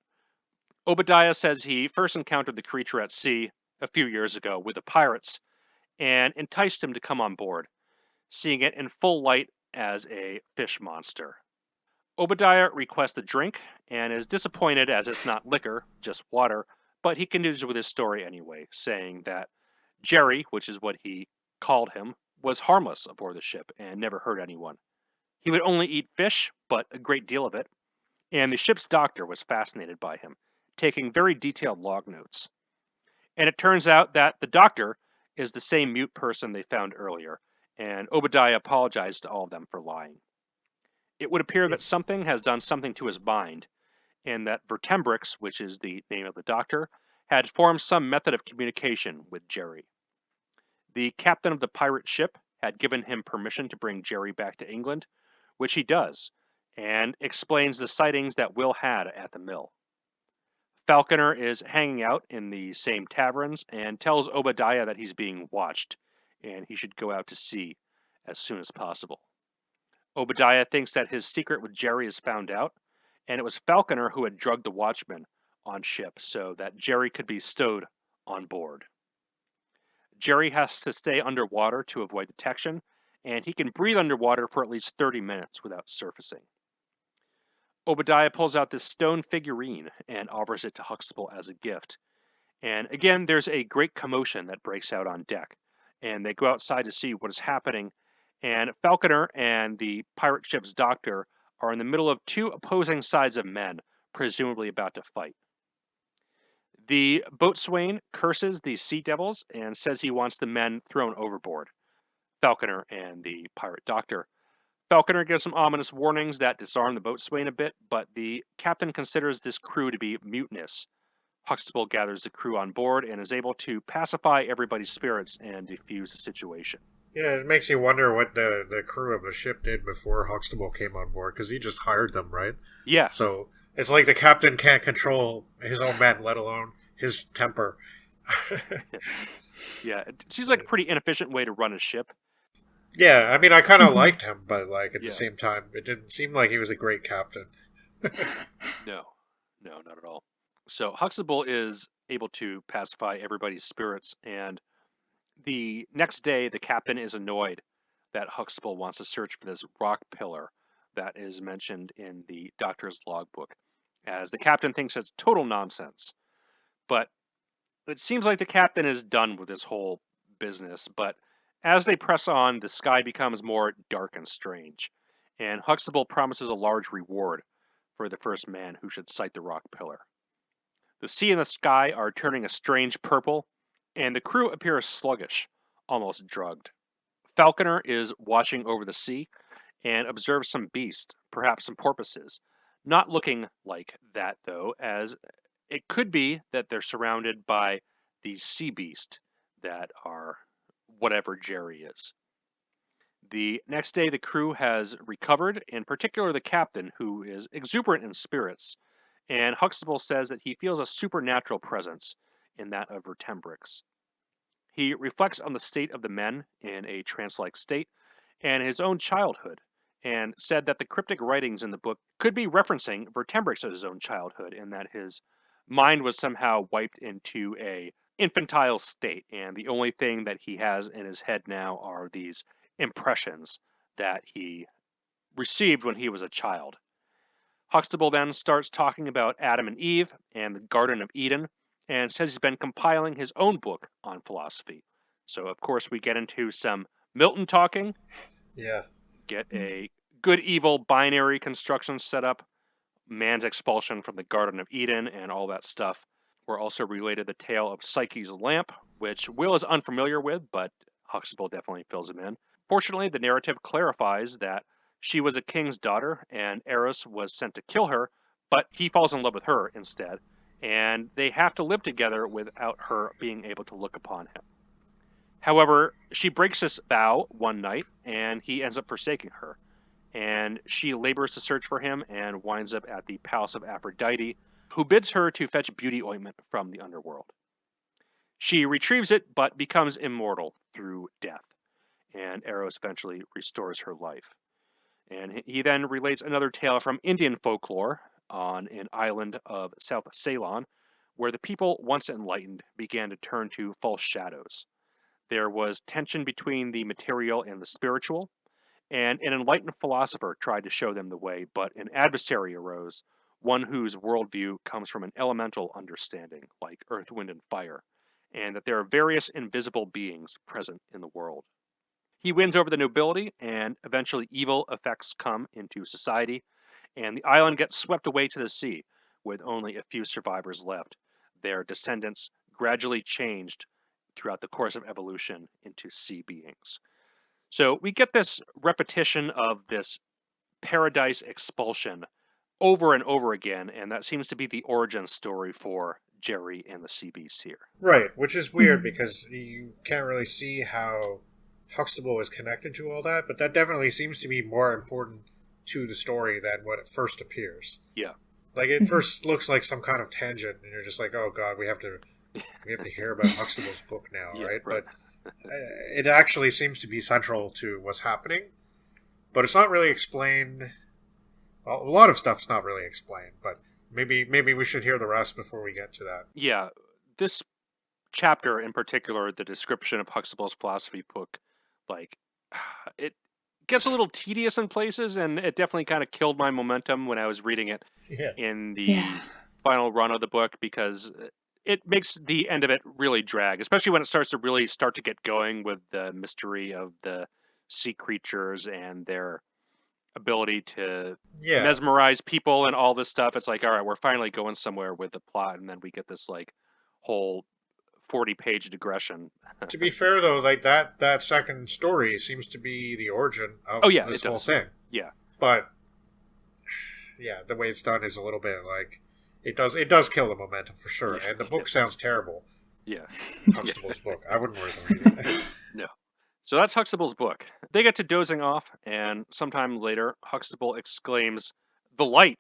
Obadiah says he first encountered the creature at sea a few years ago with the pirates, and enticed him to come on board, seeing it in full light as a fish monster. Obadiah requests a drink and is disappointed as it's not liquor, just water, but he continues with his story anyway, saying that Jerry, which is what he called him, was harmless aboard the ship and never hurt anyone. He would only eat fish, but a great deal of it, and the ship's doctor was fascinated by him, taking very detailed log notes. And it turns out that the doctor is the same mute person they found earlier, and Obadiah apologized to all of them for lying. It would appear that something has done something to his mind, and that Vertembrix, which is the name of the doctor, had formed some method of communication with Jerry. The captain of the pirate ship had given him permission to bring Jerry back to England, which he does, and explains the sightings that Will had at the mill. Falconer is hanging out in the same taverns and tells Obadiah that he's being watched, and he should go out to sea as soon as possible. Obadiah thinks that his secret with Jerry is found out, and it was Falconer who had drugged the watchman on ship so that Jerry could be stowed on board. Jerry has to stay underwater to avoid detection, and he can breathe underwater for at least 30 minutes without surfacing. Obadiah pulls out this stone figurine and offers it to Huxtable as a gift. And again, there's a great commotion that breaks out on deck, and they go outside to see what is happening, and Falconer and the pirate ship's doctor are in the middle of two opposing sides of men, presumably about to fight. The boatswain curses the sea devils and says he wants the men thrown overboard, Falconer and the pirate doctor. Falconer gives some ominous warnings that disarm the boatswain a bit, but the captain considers this crew to be mutinous. Huxtable gathers the crew on board and is able to pacify everybody's spirits and defuse the situation. Yeah, it makes you wonder what the crew of the ship did before Huxtable came on board, because he just hired them, right? Yeah. So It's like the captain can't control his own men, let alone his temper. Yeah, it seems like a pretty inefficient way to run a ship. Yeah, I mean, I kind of liked him, but like at the Yeah. same time, it didn't seem like he was a great captain. No, not at all. So Huxtable is able to pacify everybody's spirits, and the next day, the captain is annoyed that Huxtable wants to search for this rock pillar that is mentioned in the Doctor's logbook, as the captain thinks it's total nonsense. But it seems like the captain is done with this whole business, but as they press on, the sky becomes more dark and strange, and Huxtable promises a large reward for the first man who should sight the rock pillar. The sea and the sky are turning a strange purple, and the crew appears sluggish, almost drugged. Falconer is watching over the sea and observes some beast, perhaps some porpoises. Not looking like that, though, as it could be that they're surrounded by these sea beasts that are whatever Jerry is. The next day, the crew has recovered, in particular the captain, who is exuberant in spirits, and Huxtable says that he feels a supernatural presence in that of Vertembrix. He reflects on the state of the men in a trance-like state and his own childhood, and said that the cryptic writings in the book could be referencing Vertembrix's own childhood, in that his mind was somehow wiped into a infantile state, and the only thing that he has in his head now are these impressions that he received when he was a child. Huxtable then starts talking about Adam and Eve and the Garden of Eden, and says he's been compiling his own book on philosophy. So, of course, we get into some Milton talking, Yeah. get a good evil binary construction set up, man's expulsion from the Garden of Eden, and all that stuff. We're also related the tale of Psyche's lamp, which Will is unfamiliar with, but Huxtable definitely fills him in. Fortunately, the narrative clarifies that she was a king's daughter, and Eros was sent to kill her, but he falls in love with her instead, and they have to live together without her being able to look upon him. However, she breaks this vow one night, and he ends up forsaking her, and she labors to search for him and winds up at the palace of Aphrodite, who bids her to fetch beauty ointment from the underworld. She retrieves it, but becomes immortal through death, and Eros eventually restores her life. And he then relates another tale from Indian folklore on an island of South Ceylon, where the people, once enlightened, began to turn to false shadows. There was tension between the material and the spiritual, and an enlightened philosopher tried to show them the way, but an adversary arose, one whose worldview comes from an elemental understanding, like earth, wind, and fire, and that there are various invisible beings present in the world. He wins over the nobility, and eventually evil effects come into society, and the island gets swept away to the sea, with only a few survivors left. Their descendants gradually changed throughout the course of evolution into sea beings. So we get this repetition of this paradise expulsion over and over again, and that seems to be the origin story for Jerry and the Sea Beast here. Right, which is weird because you can't really see how Huxtable is connected to all that, but that definitely seems to be more important to the story than when it first appears. Yeah. Like, it first looks like some kind of tangent, and you're just like, oh god, we have to hear about Huxtable's book now, Yeah, right? right. But it actually seems to be central to what's happening, but it's not really explained. Well, a lot of stuff's not really explained, but maybe we should hear the rest before we get to that. Yeah, this chapter in particular, the description of Huxtable's philosophy book, like, it gets a little tedious in places, and it definitely kind of killed my momentum when I was reading it Yeah. in the final run of the book, because it makes the end of it really drag, especially when it starts to really start to get going with the mystery of the sea creatures and their ability to Yeah. mesmerize people and all this stuff. It's like, all right, we're finally going somewhere with the plot, and then we get this like whole 40-page digression. To be fair, though, like that second story seems to be the origin of this whole thing. Yeah. But yeah, the way it's done is a little bit like it does kill the momentum for sure. Yeah. And the book sounds terrible. Yeah. Huxtable's book. I wouldn't read it. No. So that's Huxtable's book. They get to dozing off, and sometime later, Huxtable exclaims, "The light!"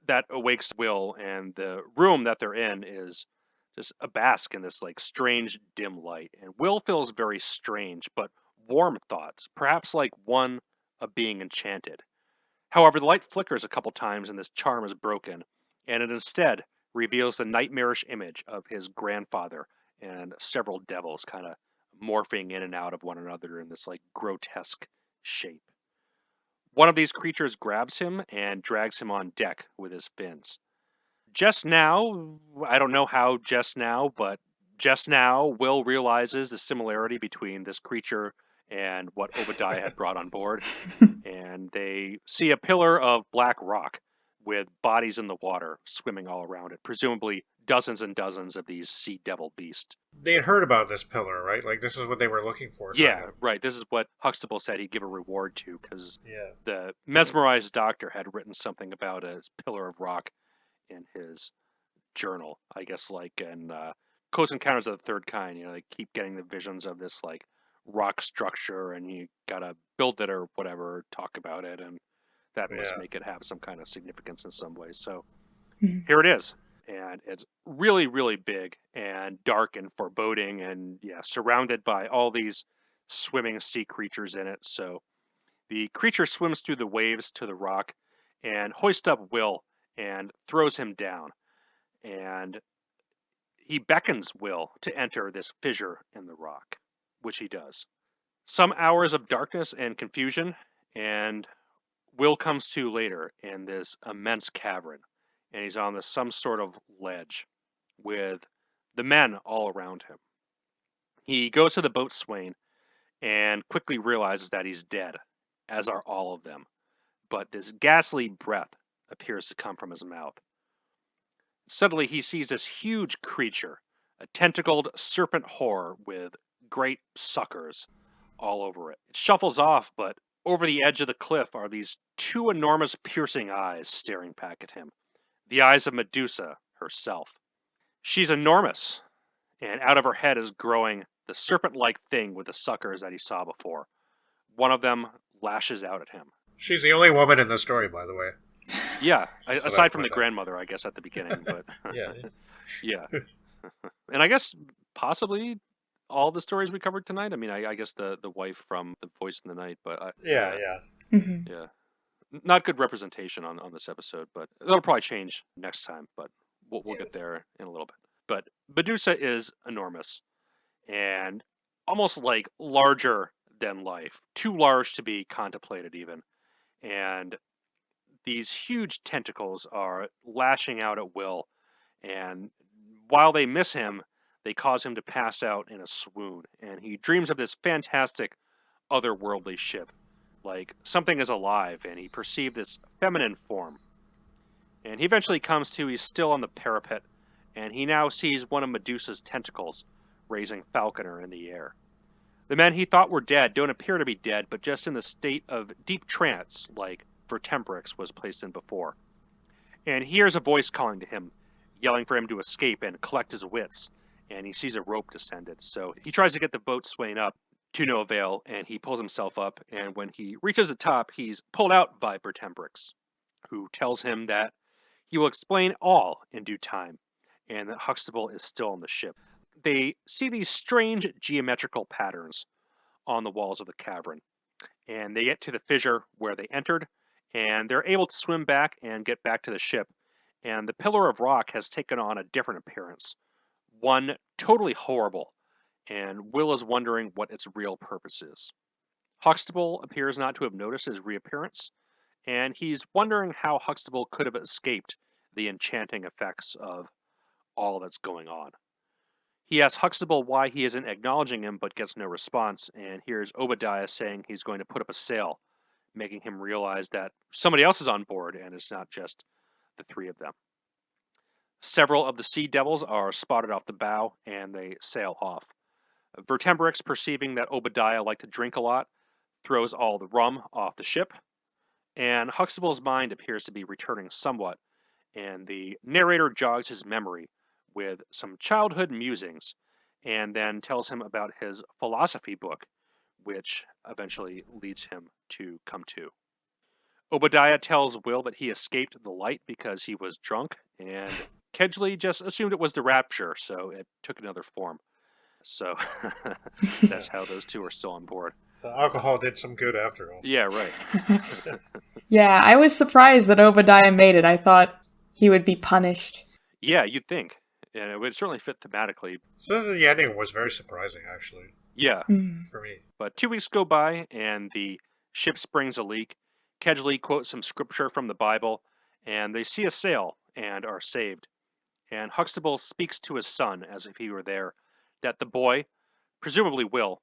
that awakes Will, and the room that they're in is just a bask in this like strange dim light. And Will feels very strange but warm thoughts, perhaps like one of being enchanted. However, the light flickers a couple times and this charm is broken, and it instead reveals the nightmarish image of his grandfather and several devils kind of morphing in and out of one another in this like grotesque shape. One of these creatures grabs him and drags him on deck with his fins. Just now, I don't know how just now, but just now, Will realizes the similarity between this creature and what Obadiah had brought on board. And they see a pillar of black rock with bodies in the water swimming all around it, presumably dozens and dozens of these sea devil beasts. They had heard about this pillar, right? Like, this is what they were looking for. Yeah, kind of. right. This is what Huxtable said he'd give a reward to, because Yeah. the mesmerized doctor had written something about a pillar of rock in his journal, I guess, like in Close Encounters of the Third Kind. You know, they keep getting the visions of this like rock structure, and you gotta build it or whatever, talk about it, and that must Yeah. make it have some kind of significance in some ways. So Mhm. here it is, and it's really, really big and dark and foreboding, and yeah, surrounded by all these swimming sea creatures in it. So the creature swims through the waves to the rock and hoists up Will and throws him down. And he beckons Will to enter this fissure in the rock, which he does. Some hours of darkness and confusion, and Will comes to later in this immense cavern, and he's on this some sort of ledge with the men all around him. He goes to the boatswain and quickly realizes that he's dead, as are all of them. But this ghastly breath appears to come from his mouth. Suddenly, he sees this huge creature, a tentacled serpent horror with great suckers all over it. It shuffles off, but over the edge of the cliff are these two enormous piercing eyes staring back at him. The eyes of Medusa herself. She's enormous, and out of her head is growing the serpent like thing with the suckers that he saw before. One of them lashes out at him. She's the only woman in the story, by the way. Yeah, So aside that from the point out. grandmother, I guess, at the beginning, but Yeah. yeah. And I guess possibly all the stories we covered tonight. I mean, I guess the wife from The Voice in the Night, but Yeah. Mhm. yeah, not good representation on this episode, but that'll probably change next time. But we'll Yeah. get there in a little bit. But Medusa is enormous and almost like larger than life, too large to be contemplated even. And these huge tentacles are lashing out at Will, and while they miss him, they cause him to pass out in a swoon, and he dreams of this fantastic otherworldly ship, like something is alive, and he perceived this feminine form. And he eventually comes to, he's still on the parapet, and he now sees one of Medusa's tentacles raising Falconer in the air. The men he thought were dead don't appear to be dead, but just in the state of deep trance, like Vertembrix was placed in before. And he hears a voice calling to him, yelling for him to escape and collect his wits, and he sees a rope descended. So he tries to get the boatswain up, to no avail, and he pulls himself up, and when he reaches the top, he's pulled out by Vertembrix, who tells him that he will explain all in due time, and that Huxtable is still on the ship. They see these strange geometrical patterns on the walls of the cavern, and they get to the fissure where they entered, and they're able to swim back and get back to the ship. And the pillar of rock has taken on a different appearance, one totally horrible, and Will is wondering what its real purpose is. Huxtable appears not to have noticed his reappearance, and he's wondering how Huxtable could have escaped the enchanting effects of all that's going on. He asks Huxtable why he isn't acknowledging him, but gets no response, and hears Obadiah saying he's going to put up a sail, making him realize that somebody else is on board, and it's not just the three of them. Several of the sea devils are spotted off the bow, and they sail off. Vertembrix, perceiving that Obadiah liked to drink a lot, throws all the rum off the ship, and Huxtable's mind appears to be returning somewhat, and the narrator jogs his memory with some childhood musings, and then tells him about his philosophy book, which eventually leads him to come to. Obadiah tells Will that he escaped the light because he was drunk, and Kedgley just assumed it was the rapture, so it took another form. So that's how those two are still on board. So alcohol did some good after all. Yeah, right. Yeah, I was surprised that Obadiah made it. I thought he would be punished. Yeah, you'd think. And it would certainly fit thematically. So the ending was very surprising, actually, Yeah. for me. But 2 weeks go by, and the ship springs a leak. Kedgley quotes some scripture from the Bible, and they see a sail and are saved. And Huxtable speaks to his son, as if he were there, that the boy, presumably Will,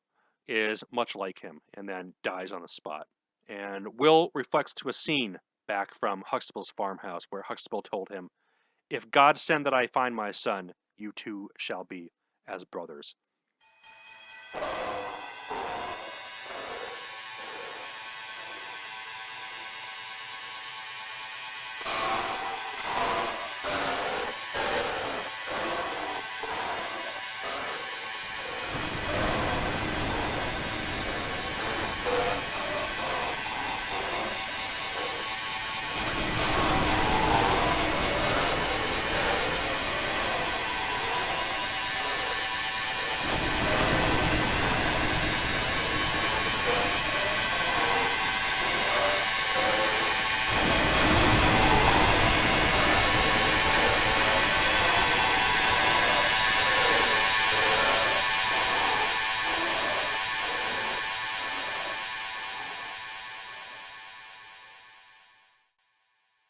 is much like him, and then dies on the spot. And Will reflects to a scene back from Huxtable's farmhouse, where Huxtable told him, "If God send that I find my son, you two shall be as brothers."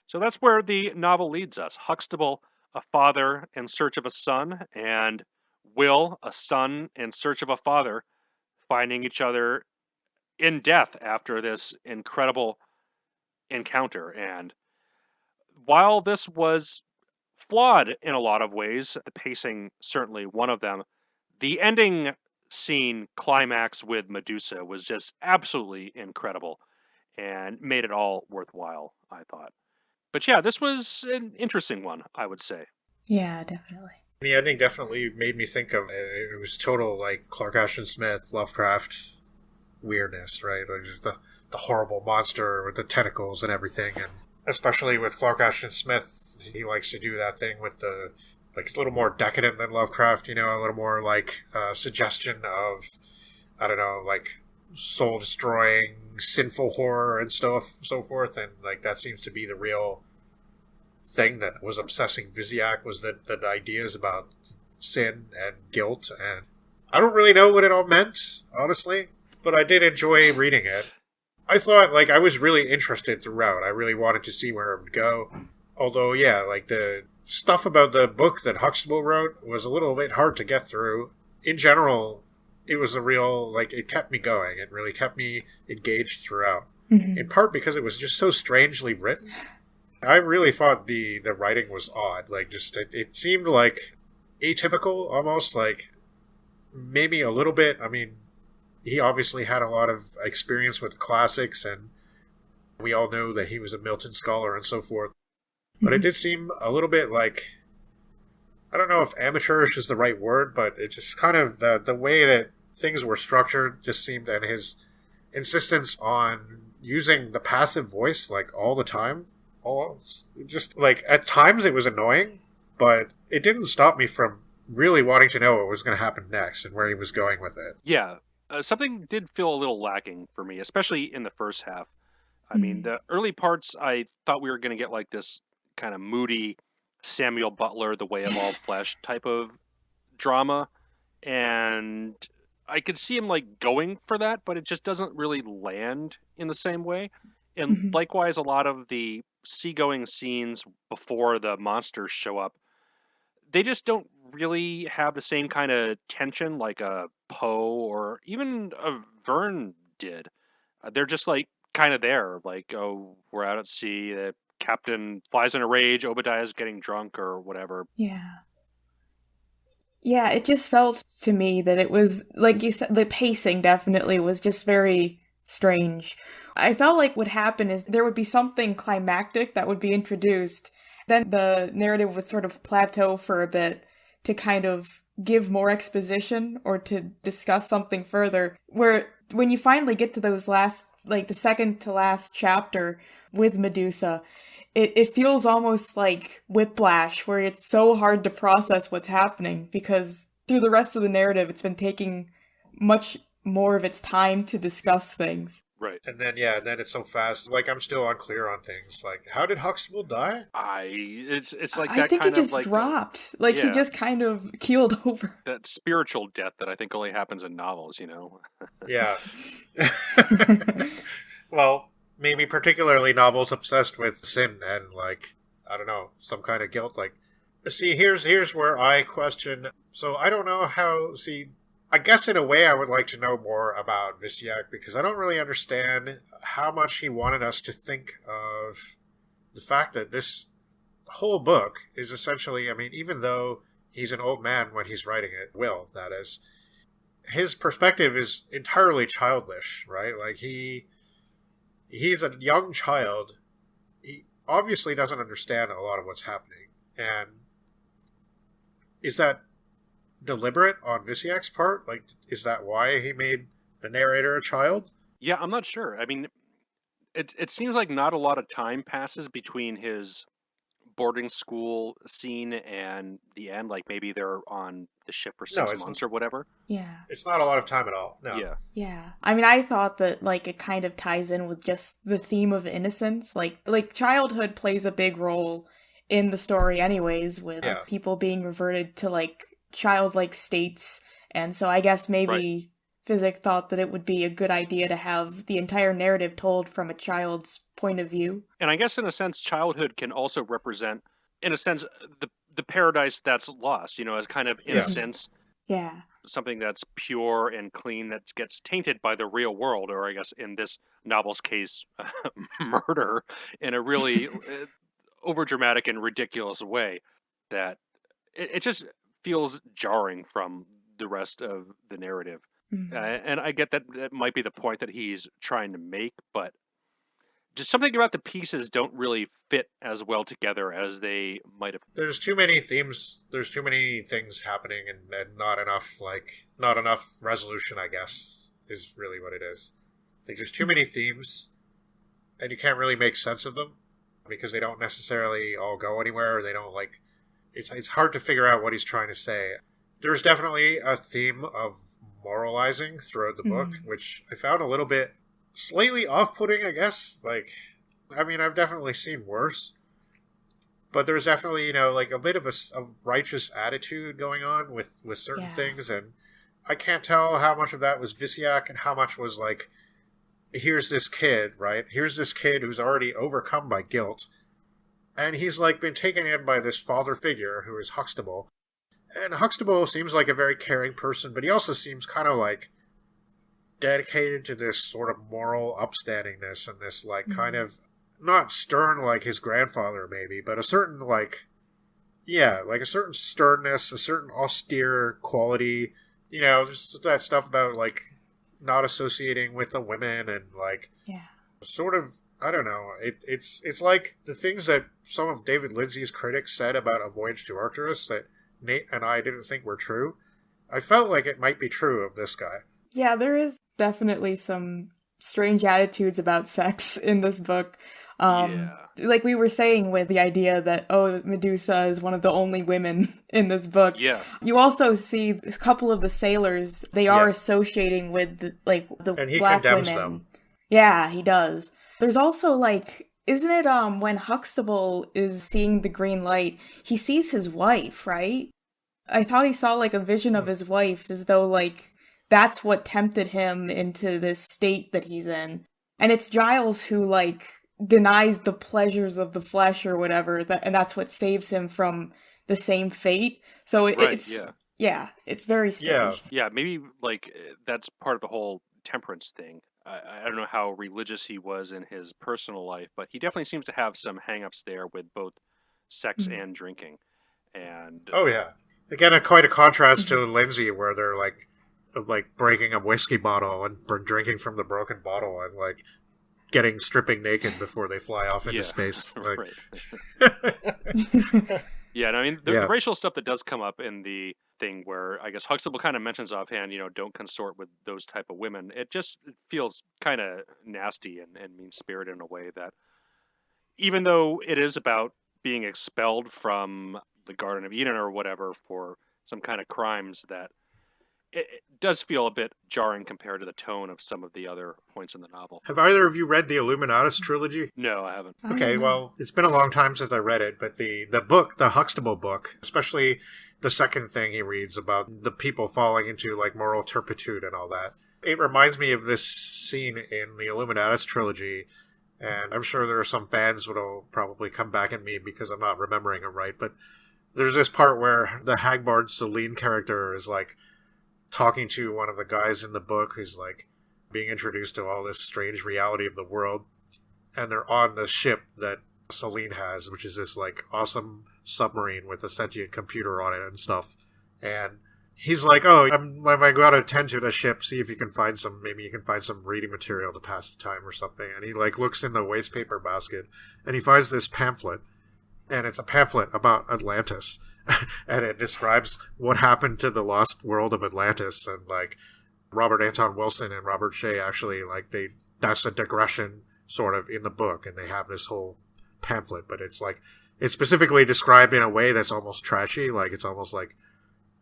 So that's where the novel leads us. Huxtable, a father in search of a son, and Will, a son in search of a father, finding each other in death after this incredible encounter. And while this was flawed in a lot of ways, the pacing certainly one of them, the ending scene climax with Medusa was just absolutely incredible and made it all worthwhile, I thought. But yeah, this was an interesting one, I would say. Yeah, definitely. The ending definitely made me think of it. It was total, like, Clark Ashton Smith, Lovecraft weirdness, right? Like, just the horrible monster with the tentacles and everything. And especially with Clark Ashton Smith, he likes to do that thing with the, like, it's a little more decadent than Lovecraft, you know, a little more, like, suggestion of, I don't know, like, soul-destroying, sinful horror and stuff, so forth. And, like, that seems to be the real thing that was obsessing Visiak, was the ideas about sin and guilt. And I don't really know what it all meant, honestly, but I did enjoy reading it. I thought, like, I was really interested throughout. I really wanted to see where it would go. Although, yeah, like, the stuff about the book that Huxtable wrote was a little bit hard to get through. In general, it was a real, like, it kept me going. It really kept me engaged throughout. Mm-hmm. In part because it was just so strangely written. I really thought the writing was odd. Like, just, it seemed like atypical, almost, like, maybe a little bit. I mean, he obviously had a lot of experience with classics, and we all know that he was a Milton scholar and so forth. But it did seem a little bit like, I don't know if amateurish is the right word, but it just kind of, the way that things were structured just seemed, and his insistence on using the passive voice, like, all the time, just, like, at times it was annoying, but it didn't stop me from really wanting to know what was going to happen next and where he was going with it. Yeah, something did feel a little lacking for me, especially in the first half. I mean, the early parts, I thought we were going to get, like, this kind of moody Samuel Butler, The Way of All Flesh type of drama, and I could see him, like, going for that, but it just doesn't really land in the same way. And likewise, a lot of the seagoing scenes before the monsters show up, they just don't really have the same kind of tension like a Poe or even a Verne did. They're just, like, kind of there, like, oh, we're out at sea, the captain flies in a rage, Obadiah's getting drunk or whatever. Yeah. Yeah, it just felt to me that it was, like you said, the pacing definitely was just very strange. I felt like what happened is there would be something climactic that would be introduced, then the narrative would sort of plateau for a bit to kind of give more exposition or to discuss something further, where when you finally get to those last, like the second to last chapter, with Medusa, it feels almost like whiplash, where it's so hard to process what's happening because through the rest of the narrative, it's been taking much more of its time to discuss things. Right. And then it's so fast. Like, I'm still unclear on things. Like, how did Huxtable die? It's like I that think kind he just of like dropped. Like, he yeah. just kind of keeled over. that spiritual death that I think only happens in novels, Yeah. Well, maybe particularly novels obsessed with sin and, like, I don't know, some kind of guilt. Like, see, here's where I question. So I don't know how. See, I guess in a way I would like to know more about Visiak because I don't really understand how much he wanted us to think of the fact that this whole book is essentially, I mean, even though he's an old man when he's writing it, Will, that is, his perspective is entirely childish, right? Like, he's a young child. He obviously doesn't understand a lot of what's happening. And is that deliberate on Visiak's part? Like, is that why he made the narrator a child? Yeah, I'm not sure. I mean, it seems like not a lot of time passes between his boarding school scene and the end. Like maybe they're on the ship for No, 6 months or whatever. Yeah. It's not a lot of time at all. No. Yeah. Yeah. I mean, I thought that, like, it kind of ties in with just the theme of innocence. Like childhood plays a big role in the story anyways, with Yeah. people being reverted to, like, childlike states. And so I guess maybe Visiak thought that it would be a good idea to have the entire narrative told from a child's point of view. And I guess in a sense, childhood can also represent, in a sense, the paradise that's lost, as kind of, in a sense, Yeah. something that's pure and clean that gets tainted by the real world, or I guess in this novel's case, murder, in a really overdramatic and ridiculous way that it just feels jarring from the rest of the narrative. Mhm. And I get that that might be the point that he's trying to make, but just something about the pieces don't really fit as well together as they might have. There's too many themes. There's too many things happening, and not enough resolution, I guess, is really what it is. I think there's too many themes, and you can't really make sense of them because they don't necessarily all go anywhere. Or they don't like. It's hard to figure out what he's trying to say. There's definitely a theme of moralizing throughout the book, which I found a little bit slightly off-putting, I guess. Like, I mean, I've definitely seen worse. But there's definitely, like a bit of a righteous attitude going on with certain things. And I can't tell how much of that was Visiak and how much was like, here's this kid, right? Here's this kid who's already overcome by guilt. And he's like been taken in by this father figure who is Huxtable. And Huxtable seems like a very caring person, but he also seems kind of like dedicated to this sort of moral upstandingness and this like kind of not stern like his grandfather maybe, but a certain like a certain sternness, a certain austere quality, just that stuff about like not associating with the women and like sort of, I don't know, it's like the things that some of David Lindsay's critics said about A Voyage to Arcturus that Nate and I didn't think were true. I felt like it might be true of this guy. Yeah, there is definitely some strange attitudes about sex in this book. Like we were saying with the idea that, Medusa is one of the only women in this book. Yeah. You also see a couple of the sailors, they are associating with, the and he black condemns women. them. Yeah, he does. There's also, like, isn't it, when Huxtable is seeing the green light, he sees his wife, right? I thought he saw, like, a vision of his wife as though, like, that's what tempted him into this state that he's in. And it's Giles who, like, denies the pleasures of the flesh or whatever, and that's what saves him from the same fate. So it's very strange. Yeah, maybe, like, that's part of the whole temperance thing. I don't know how religious he was in his personal life, but he definitely seems to have some hang-ups there with both sex and drinking. And oh yeah, again, quite a contrast to Lindsay, where they're like breaking a whiskey bottle and drinking from the broken bottle and like stripping naked before they fly off into space. Like... Yeah, and I mean the racial stuff that does come up in the thing where I guess Huxtable kind of mentions offhand, don't consort with those type of women. It feels kind of nasty and mean-spirited in a way that even though it is about being expelled from the Garden of Eden or whatever for some kind of crimes, that it does feel a bit jarring compared to the tone of some of the other points in the novel. Have either of you read the Illuminatus trilogy? No, I haven't. Okay, well, it's been a long time since I read it, but the book, the Huxtable book, especially the second thing he reads about the people falling into like moral turpitude and all that, it reminds me of this scene in the Illuminatus trilogy, and I'm sure there are some fans that will probably come back at me because I'm not remembering it right, but there's this part where the Hagbard Celine character is like talking to one of the guys in the book who's like being introduced to all this strange reality of the world, and they're on the ship that Celine has, which is this like awesome submarine with a sentient computer on it and stuff. And he's like, "Oh, I'm going to tend to the ship, see if you can find maybe you can find some reading material to pass the time or something." And he like looks in the wastepaper basket, and he finds this pamphlet, and it's a pamphlet about Atlantis. And it describes what happened to the lost world of Atlantis, and like Robert Anton Wilson and Robert Shea actually that's a digression sort of in the book, and they have this whole pamphlet, but it's specifically described in a way that's almost trashy, like it's almost like,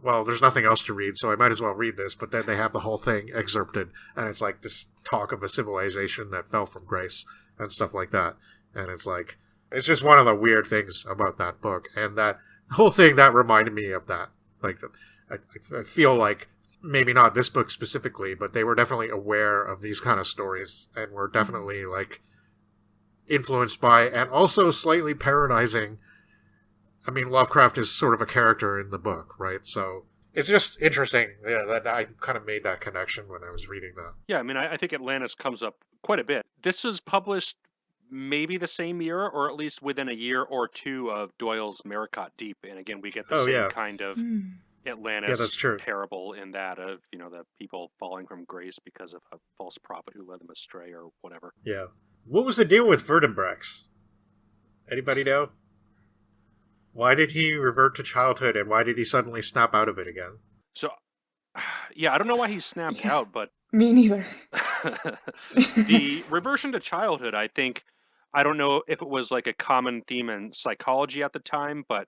well, there's nothing else to read, so I might as well read this, but then they have the whole thing excerpted, and it's like this talk of a civilization that fell from grace and stuff like that, and it's like, it's just one of the weird things about that book, and that whole thing that reminded me of that. Like, I feel like maybe not this book specifically, but they were definitely aware of these kind of stories and were definitely like influenced by and also slightly parodizing. I mean, Lovecraft is sort of a character in the book, right? So it's just interesting. Yeah, that I kind of made that connection when I was reading that. Yeah, I mean, I think Atlantis comes up quite a bit. This was published maybe the same year, or at least within a year or two of Doyle's Maricot Deep, and again we get the same kind of Atlantis parable in that of the people falling from grace because of a false prophet who led them astray or whatever. Yeah. What was the deal with Vertebrax? Anybody know? Why did he revert to childhood, and why did he suddenly snap out of it again? So, yeah, I don't know why he snapped out, but me neither. The reversion to childhood, I don't know if it was like a common theme in psychology at the time, but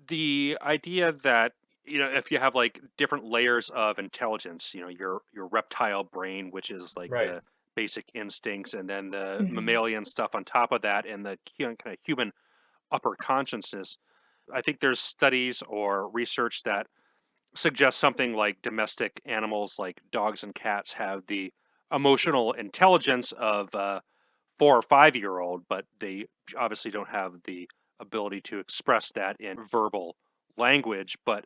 the idea that, if you have like different layers of intelligence, your reptile brain, which is like the basic instincts, and then the mammalian stuff on top of that, and the kind of human upper consciousness. I think there's studies or research that suggests something like domestic animals like dogs and cats have the emotional intelligence of 4 or 5-year-old, but they obviously don't have the ability to express that in verbal language. But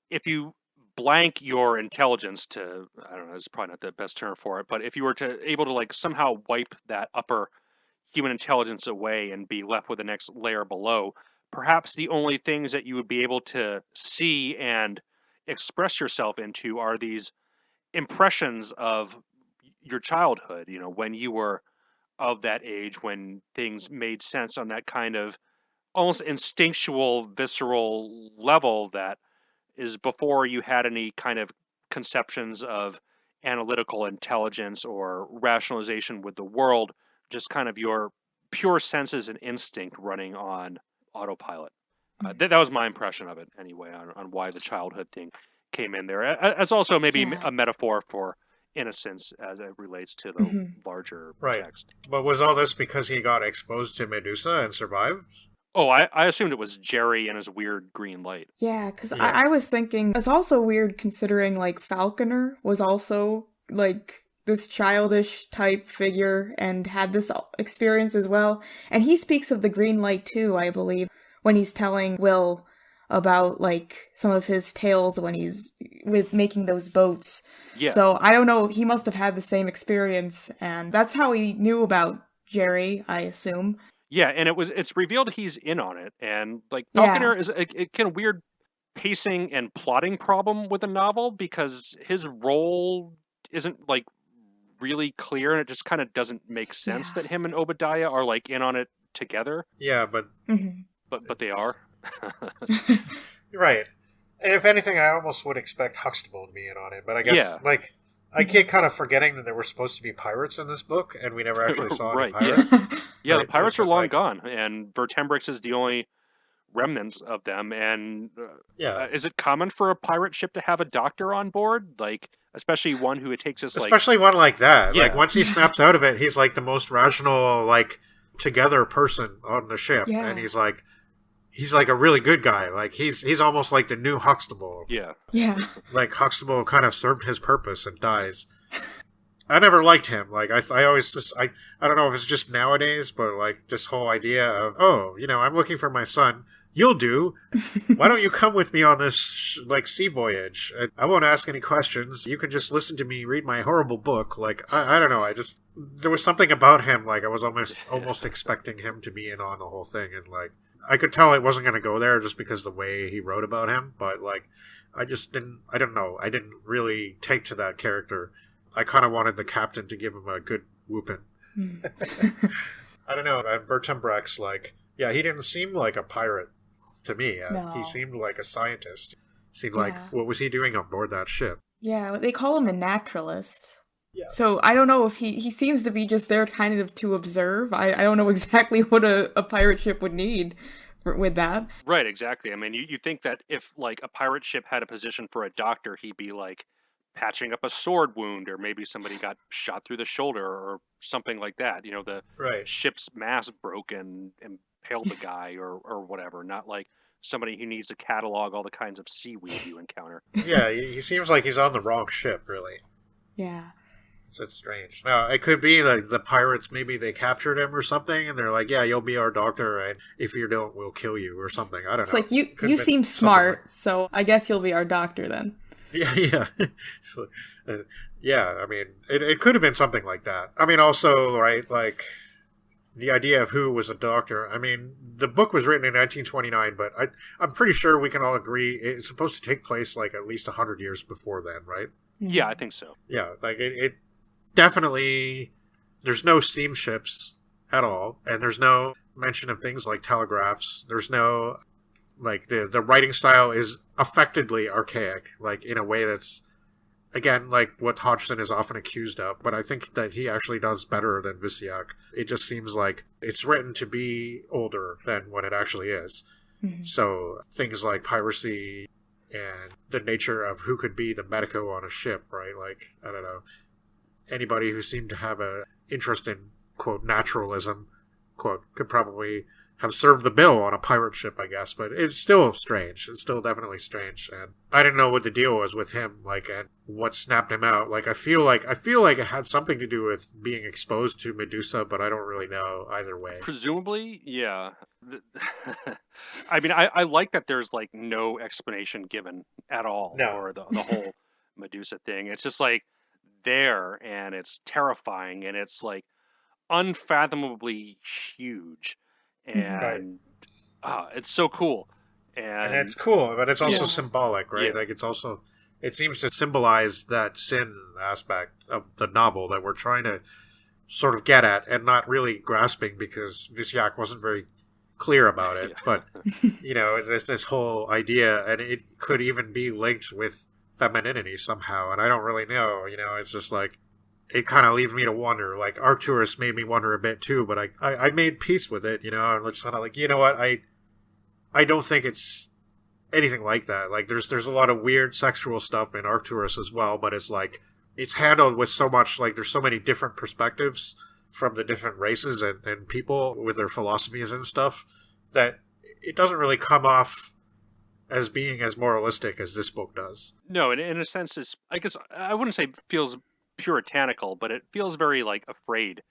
if you blank your intelligence to, I don't know, it's probably not the best term for it, but if you were able to like somehow wipe that upper human intelligence away and be left with the next layer below, perhaps the only things that you would be able to see and express yourself into are these impressions of your childhood, when you were of that age, when things made sense on that kind of almost instinctual, visceral level that is before you had any kind of conceptions of analytical intelligence or rationalization with the world, just kind of your pure senses and instinct running on autopilot. That was my impression of it anyway, on why the childhood thing came in there, as also maybe a metaphor for innocence as it relates to the larger text. But was all this because he got exposed to Medusa and survived? Oh, I assumed it was Jerry and his weird green light. Yeah, because I was thinking it's also weird considering like Falconer was also like this childish type figure and had this experience as well. And he speaks of the green light too, I believe, when he's telling Will about like some of his tales when he's with making those boats. Yeah. So I don't know, he must have had the same experience, and that's how he knew about Jerry, I assume. Yeah, and it's revealed he's in on it, and like Falconer is a kind of weird pacing and plotting problem with the novel because his role isn't like really clear, and it just kind of doesn't make sense that him and Obadiah are like in on it together. Yeah, but but they are. Right. And if anything, I almost would expect Huxtable to be in on it, but I guess like I keep kind of forgetting that there were supposed to be pirates in this book, and we never actually saw any Right, pirates. Yeah, the Right? pirates are But, long like, gone, and Vertembrix is the only remnants of them. And yeah, is it common for a pirate ship to have a doctor on board? Like, especially one who it takes us, like, especially one like that. Like, yeah, once he snaps out of it, he's like the most rational, like, together person on the ship, and Yeah. he's like a really good guy. Like, he's almost like the new Huxtable. yeah. Yeah. Like, Huxtable kind of served his purpose and dies. I never liked him. Like, I always just, I don't know if it's just nowadays, but like this whole idea of, oh, I'm looking for my son. You'll do. Why don't you come with me on this like sea voyage? I won't ask any questions. You can just listen to me read my horrible book. Like, I don't know. There was something about him. Like, I was almost expecting him to be in on the whole thing, and like I could tell it wasn't going to go there just because the way he wrote about him. But like, I just didn't. I don't know. I didn't really take to that character. I kind of wanted the captain to give him a good whooping. I don't know. And Vertembrix, like, yeah, he didn't seem like a pirate to me. No. He seemed like a scientist. Seemed Yeah. like, what was he doing on board that ship? Yeah, they call him a naturalist. Yeah. So I don't know if he seems to be just there kind of to observe. I don't know exactly what a pirate ship would need with that. Right, exactly. I mean, you think that if, like, a pirate ship had a position for a doctor, he'd be, like, patching up a sword wound, or maybe somebody got shot through the shoulder or something like that. The Right. ship's mast broke and impaled the guy, or whatever. Not like somebody who needs to catalog all the kinds of seaweed you encounter. Yeah, he seems like he's on the wrong ship, really. Yeah. It's strange. Now, it could be like the pirates, maybe they captured him or something, and they're like, yeah, you'll be our doctor, and if you don't, we'll kill you or something. I don't know. It's like, you Could've been seem something smart, so I guess you'll be our doctor then. Yeah. So, yeah, I mean, it could have been something like that. I mean, also, right, like, the idea of who was a doctor. I mean, the book was written in 1929, but I'm pretty sure we can all agree it's supposed to take place, like, at least 100 years before then, right? Yeah, I think so. Yeah, like, it definitely, there's no steamships at all, and there's no mention of things like telegraphs. There's no, like, the writing style is affectedly archaic, like, in a way that's, again, like what Hodgson is often accused of, but I think that he actually does better than Visiak. It just seems like it's written to be older than what it actually is. Mhm. So things like piracy and the nature of who could be the medico on a ship, right? Like, I don't know, anybody who seemed to have a interest in, quote, naturalism, quote, could probably have served the bill on a pirate ship, I guess, but it's still strange. It's still definitely strange, and I didn't know what the deal was with him, like, and what snapped him out. Like, I feel like it had something to do with being exposed to Medusa, but I don't really know either way. Presumably, yeah. I mean, I like that there's, like, no explanation given at all No. for the whole Medusa thing. It's just, like, there, and it's terrifying, and it's, like, unfathomably huge, and it's so cool. And it's cool, but it's also Yeah. symbolic, right? Yeah. Like, it seems to symbolize that sin aspect of the novel that we're trying to sort of get at, and not really grasping because Visiak wasn't very clear about it. Yeah. But, it's this whole idea, and it could even be linked with femininity somehow, and I don't really know. It's just like, it kind of leaves me to wonder. Like, Arcturus made me wonder a bit too, but I made peace with it, and it's kind of like, you know what, I don't think it's anything like that. Like, there's a lot of weird sexual stuff in Arcturus as well, but it's like, it's handled with so much, like, there's so many different perspectives from the different races and people with their philosophies and stuff, that it doesn't really come off as being as moralistic as this book does. No, in a sense, I guess I wouldn't say it feels puritanical, but it feels very, like, afraid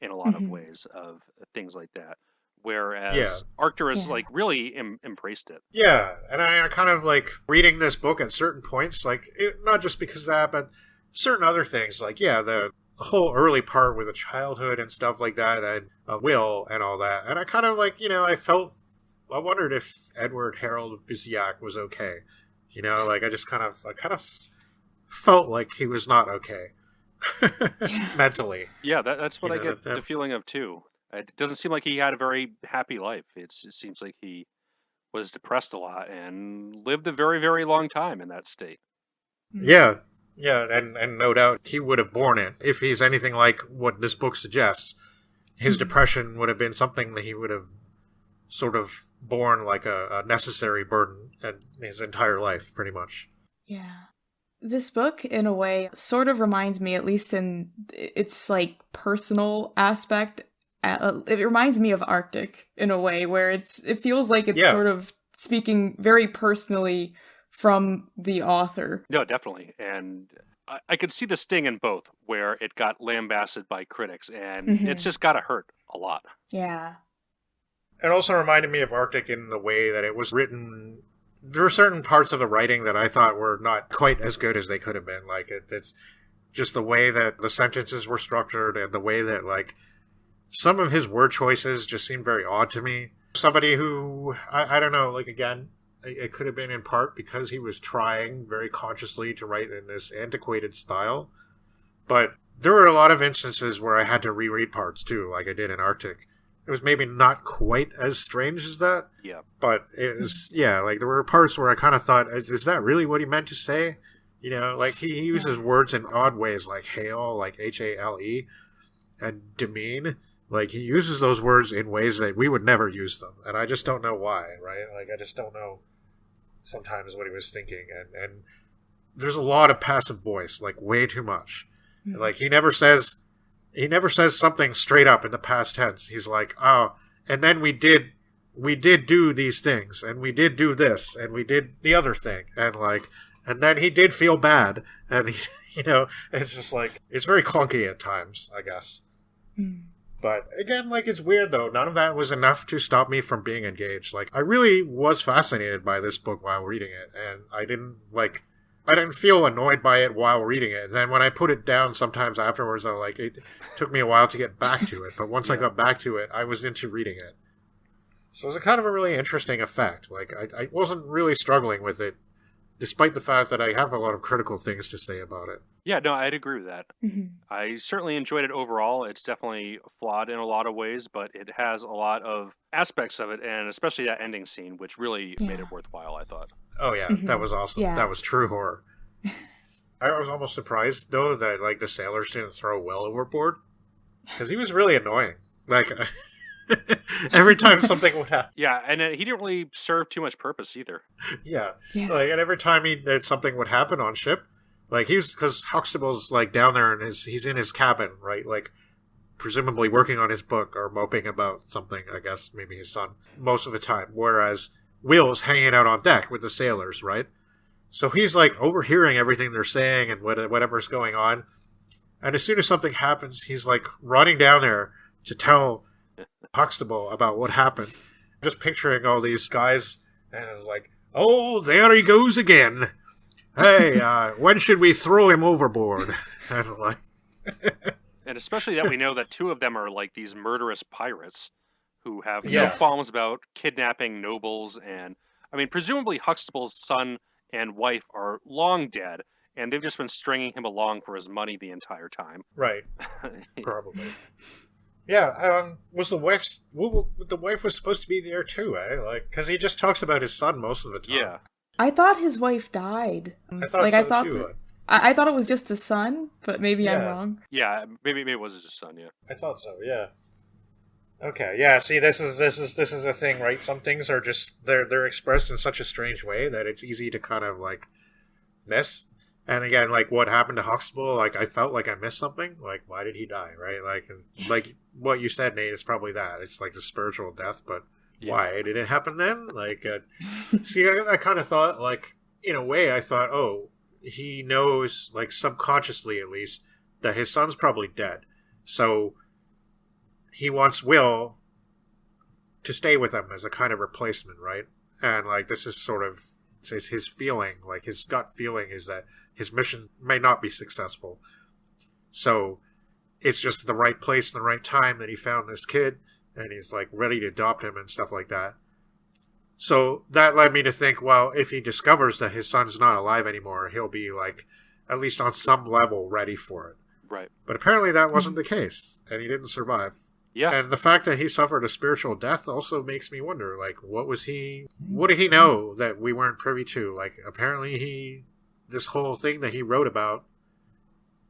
in a lot of ways of things like that. Whereas Arcturus, like, really embraced it. Yeah, and I kind of like reading this book at certain points, like, not just because of that, but certain other things, like, the whole early part with the childhood and stuff like that, and Will and all that. And I kind of like, I wondered if Edward Harold Visiak was okay. Like, I kind of felt like he was not okay. Mentally. Yeah, that's what I get the feeling of too. It doesn't seem like he had a very happy life. It seems like he was depressed a lot and lived a very, very long time in that state. Yeah, Yeah, and no doubt he would have borne it. If he's anything like what this book suggests, his depression would have been something that he would have sort of borne like a necessary burden in his entire life, pretty much. Yeah. This book, in a way, sort of reminds me, at least in its, like, personal aspect, it reminds me of Arctic, in a way, where it feels like it's sort of speaking very personally from the author. No, definitely. And I could see the sting in both, where it got lambasted by critics, and it's just gotta hurt a lot. Yeah. It also reminded me of Arctic in the way that it was written. There were certain parts of the writing that I thought were not quite as good as they could have been. Like, it's just the way that the sentences were structured and the way that, like, some of his word choices just seemed very odd to me. Somebody who, I don't know, like, again, it could have been in part because he was trying very consciously to write in this antiquated style. But there were a lot of instances where I had to reread parts, too, like I did in Arctic. It was maybe not quite as strange as that. Yeah. But it was, like, there were parts where I kind of thought, is that really what he meant to say? You know, like, he uses words in odd ways, like hail, like H-A-L-E, and demean. Like, he uses those words in ways that we would never use them. And I just don't know why, right? Like, I just don't know sometimes what he was thinking. And there's a lot of passive voice, like, way too much. Mm-hmm. Like, he never says something straight up in the past tense. He's like, oh, and then we did do these things, and we did do this, and we did the other thing, and then he did feel bad, and he, it's just like, it's very clunky at times, I guess. Mm. But again, like, it's weird though. None of that was enough to stop me from being engaged. Like, I really was fascinated by this book while reading it, and I didn't feel annoyed by it while reading it. And then when I put it down sometimes afterwards, it took me a while to get back to it. But once I got back to it, I was into reading it. So it was a kind of a really interesting effect. Like, I wasn't really struggling with it, despite the fact that I have a lot of critical things to say about it. Yeah, no, I'd agree with that. Mm-hmm. I certainly enjoyed it overall. It's definitely flawed in a lot of ways, but it has a lot of aspects of it, and especially that ending scene, which really made it worthwhile, I thought. Oh, yeah, That was awesome. Yeah. That was true horror. I was almost surprised, though, that, like, the sailors didn't throw Will overboard, because he was really annoying. Like, every time something would happen. Yeah, and he didn't really serve too much purpose either. Yeah. Like, and every time that something would happen on ship, like, because Huxtable's, like, down there, and he's in his cabin, right? Like, presumably working on his book or moping about something, I guess, maybe his son, most of the time. Whereas Will's hanging out on deck with the sailors, right? So he's, like, overhearing everything they're saying and whatever's going on. And as soon as something happens, he's, like, running down there to tell Huxtable about what happened. Just picturing all these guys, and it's like, oh, there he goes again. Hey, when should we throw him overboard? And, like... And especially that we know that two of them are, like, these murderous pirates who have no qualms about kidnapping nobles. And, I mean, presumably Huxtable's son and wife are long dead, and they've just been stringing him along for his money the entire time. Right. Probably. Yeah, the wife was supposed to be there too, eh? Like, because he just talks about his son most of the time. Yeah. I thought his wife died. I thought too. I thought it was just a son, but maybe I'm wrong. Yeah, maybe it was his son. Yeah, I thought so. Yeah. Okay. Yeah. See, this is a thing, right? Some things are just they're expressed in such a strange way that it's easy to kind of like miss. And again, like what happened to Huxtable, like I felt like I missed something. Like, why did he die? Right? Like what you said, Nate, is probably that. It's like the spiritual death, but why did it happen then? Like, see, I kind of thought, like, in a way, I thought, oh, he knows, like subconsciously at least, that his son's probably dead. So he wants Will to stay with him as a kind of replacement, right? And like this is sort of his feeling, like his gut feeling is that his mission may not be successful. So it's just the right place and the right time that he found this kid, and he's like ready to adopt him and stuff like that. So that led me to think, well, if he discovers that his son's not alive anymore, he'll be like, at least on some level, ready for it. Right. But apparently that wasn't the case, and he didn't survive. Yeah. And the fact that he suffered a spiritual death also makes me wonder, like, what did he know that we weren't privy to? Like, apparently he this whole thing that he wrote about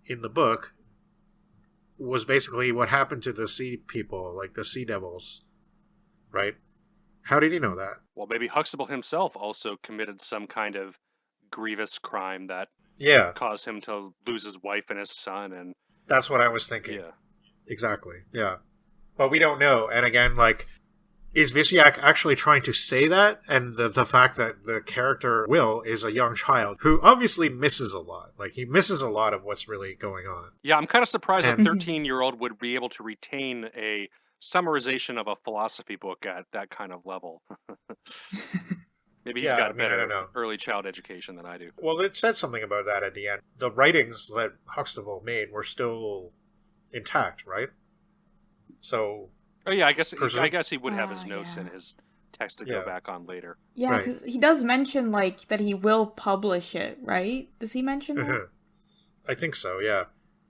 in the book was basically what happened to the sea people, like the sea devils, right? How did he know that? Well, maybe Huxtable himself also committed some kind of grievous crime that caused him to lose his wife and his son. And that's what I was thinking. Yeah. Exactly, yeah. But we don't know. And again, like, is Visiak actually trying to say that? And the fact that the character Will is a young child who obviously misses a lot. Like, he misses a lot of what's really going on. Yeah, I'm kind of surprised a 13-year-old would be able to retain a summarization of a philosophy book at that kind of level. Maybe he's got better early child education than I do. Well, it said something about that at the end. The writings that Huxtable made were still intact, right? So... Oh yeah, I guess he would have his notes in his text to go back on later. Yeah, because he does mention, like, that he will publish it, right? Does he mention that? I think so, yeah.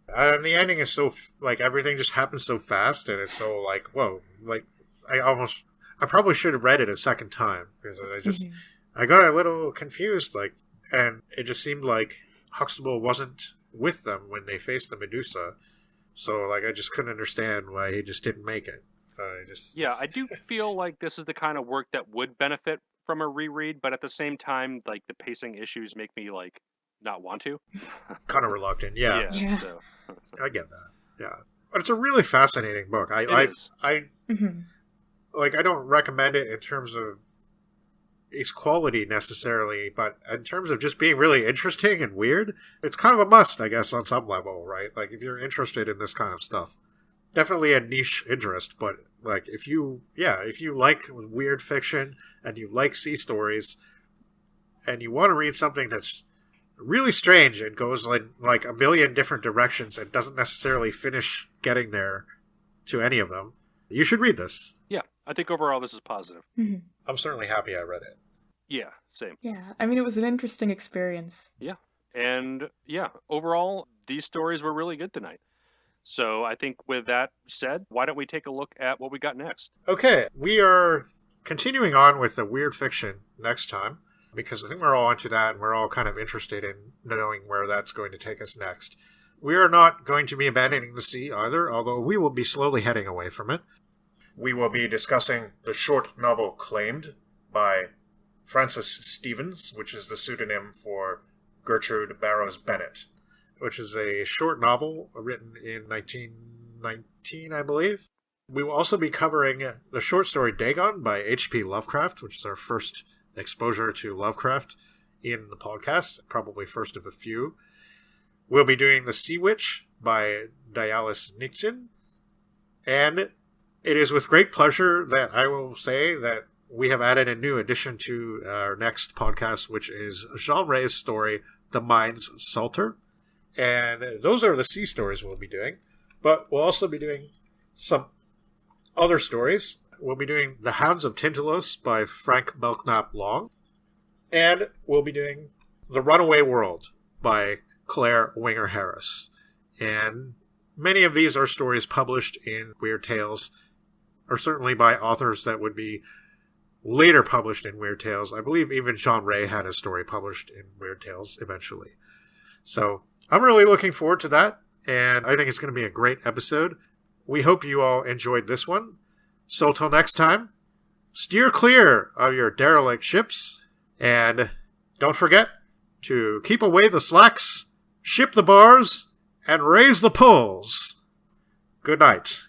And the ending is so, like, everything just happens so fast, and it's so, like, whoa. Like, I probably should have read it a second time, because I got a little confused, like, and it just seemed like Huxtable wasn't with them when they faced the Medusa, so, like, I just couldn't understand why he just didn't make it. I do feel like this is the kind of work that would benefit from a reread, but at the same time, like, the pacing issues make me, like, not want to. Kind of reluctant, yeah. So. I get that, yeah. But it's a really fascinating book. I don't recommend it in terms of its quality necessarily, but in terms of just being really interesting and weird, it's kind of a must, I guess, on some level, right? Like, if you're interested in this kind of stuff. Definitely a niche interest, but like if you like weird fiction and you like sea stories and you want to read something that's really strange and goes like a million different directions and doesn't necessarily finish getting there to any of them, you should read this. Yeah, I think overall this is positive. Mm-hmm. I'm certainly happy I read it. Yeah, same. Yeah, I mean, it was an interesting experience. Yeah, and overall, these stories were really good tonight. So I think with that said, why don't we take a look at what we got next? Okay, we are continuing on with the weird fiction next time, because I think we're all onto that, and we're all kind of interested in knowing where that's going to take us next. We are not going to be abandoning the sea either, although we will be slowly heading away from it. We will be discussing the short novel Claimed by Frances Stevens, which is the pseudonym for Gertrude Barrows Bennett, which is a short novel written in 1919, I believe. We will also be covering the short story Dagon by H.P. Lovecraft, which is our first exposure to Lovecraft in the podcast, probably first of a few. We'll be doing The Sea Witch by Dialis Nixon. And it is with great pleasure that I will say that we have added a new addition to our next podcast, which is Jean Ray's story, The Mind's Salter. And those are the sea stories we'll be doing. But we'll also be doing some other stories. We'll be doing The Hounds of Tintalos by Frank Belknap Long. And we'll be doing The Runaway World by Claire Winger Harris. And many of these are stories published in Weird Tales, or certainly by authors that would be later published in Weird Tales. I believe even Jean Ray had a story published in Weird Tales eventually. So I'm really looking forward to that, and I think it's going to be a great episode. We hope you all enjoyed this one. So till next time, steer clear of your derelict ships, and don't forget to keep away the slacks, ship the bars, and raise the pulls. Good night.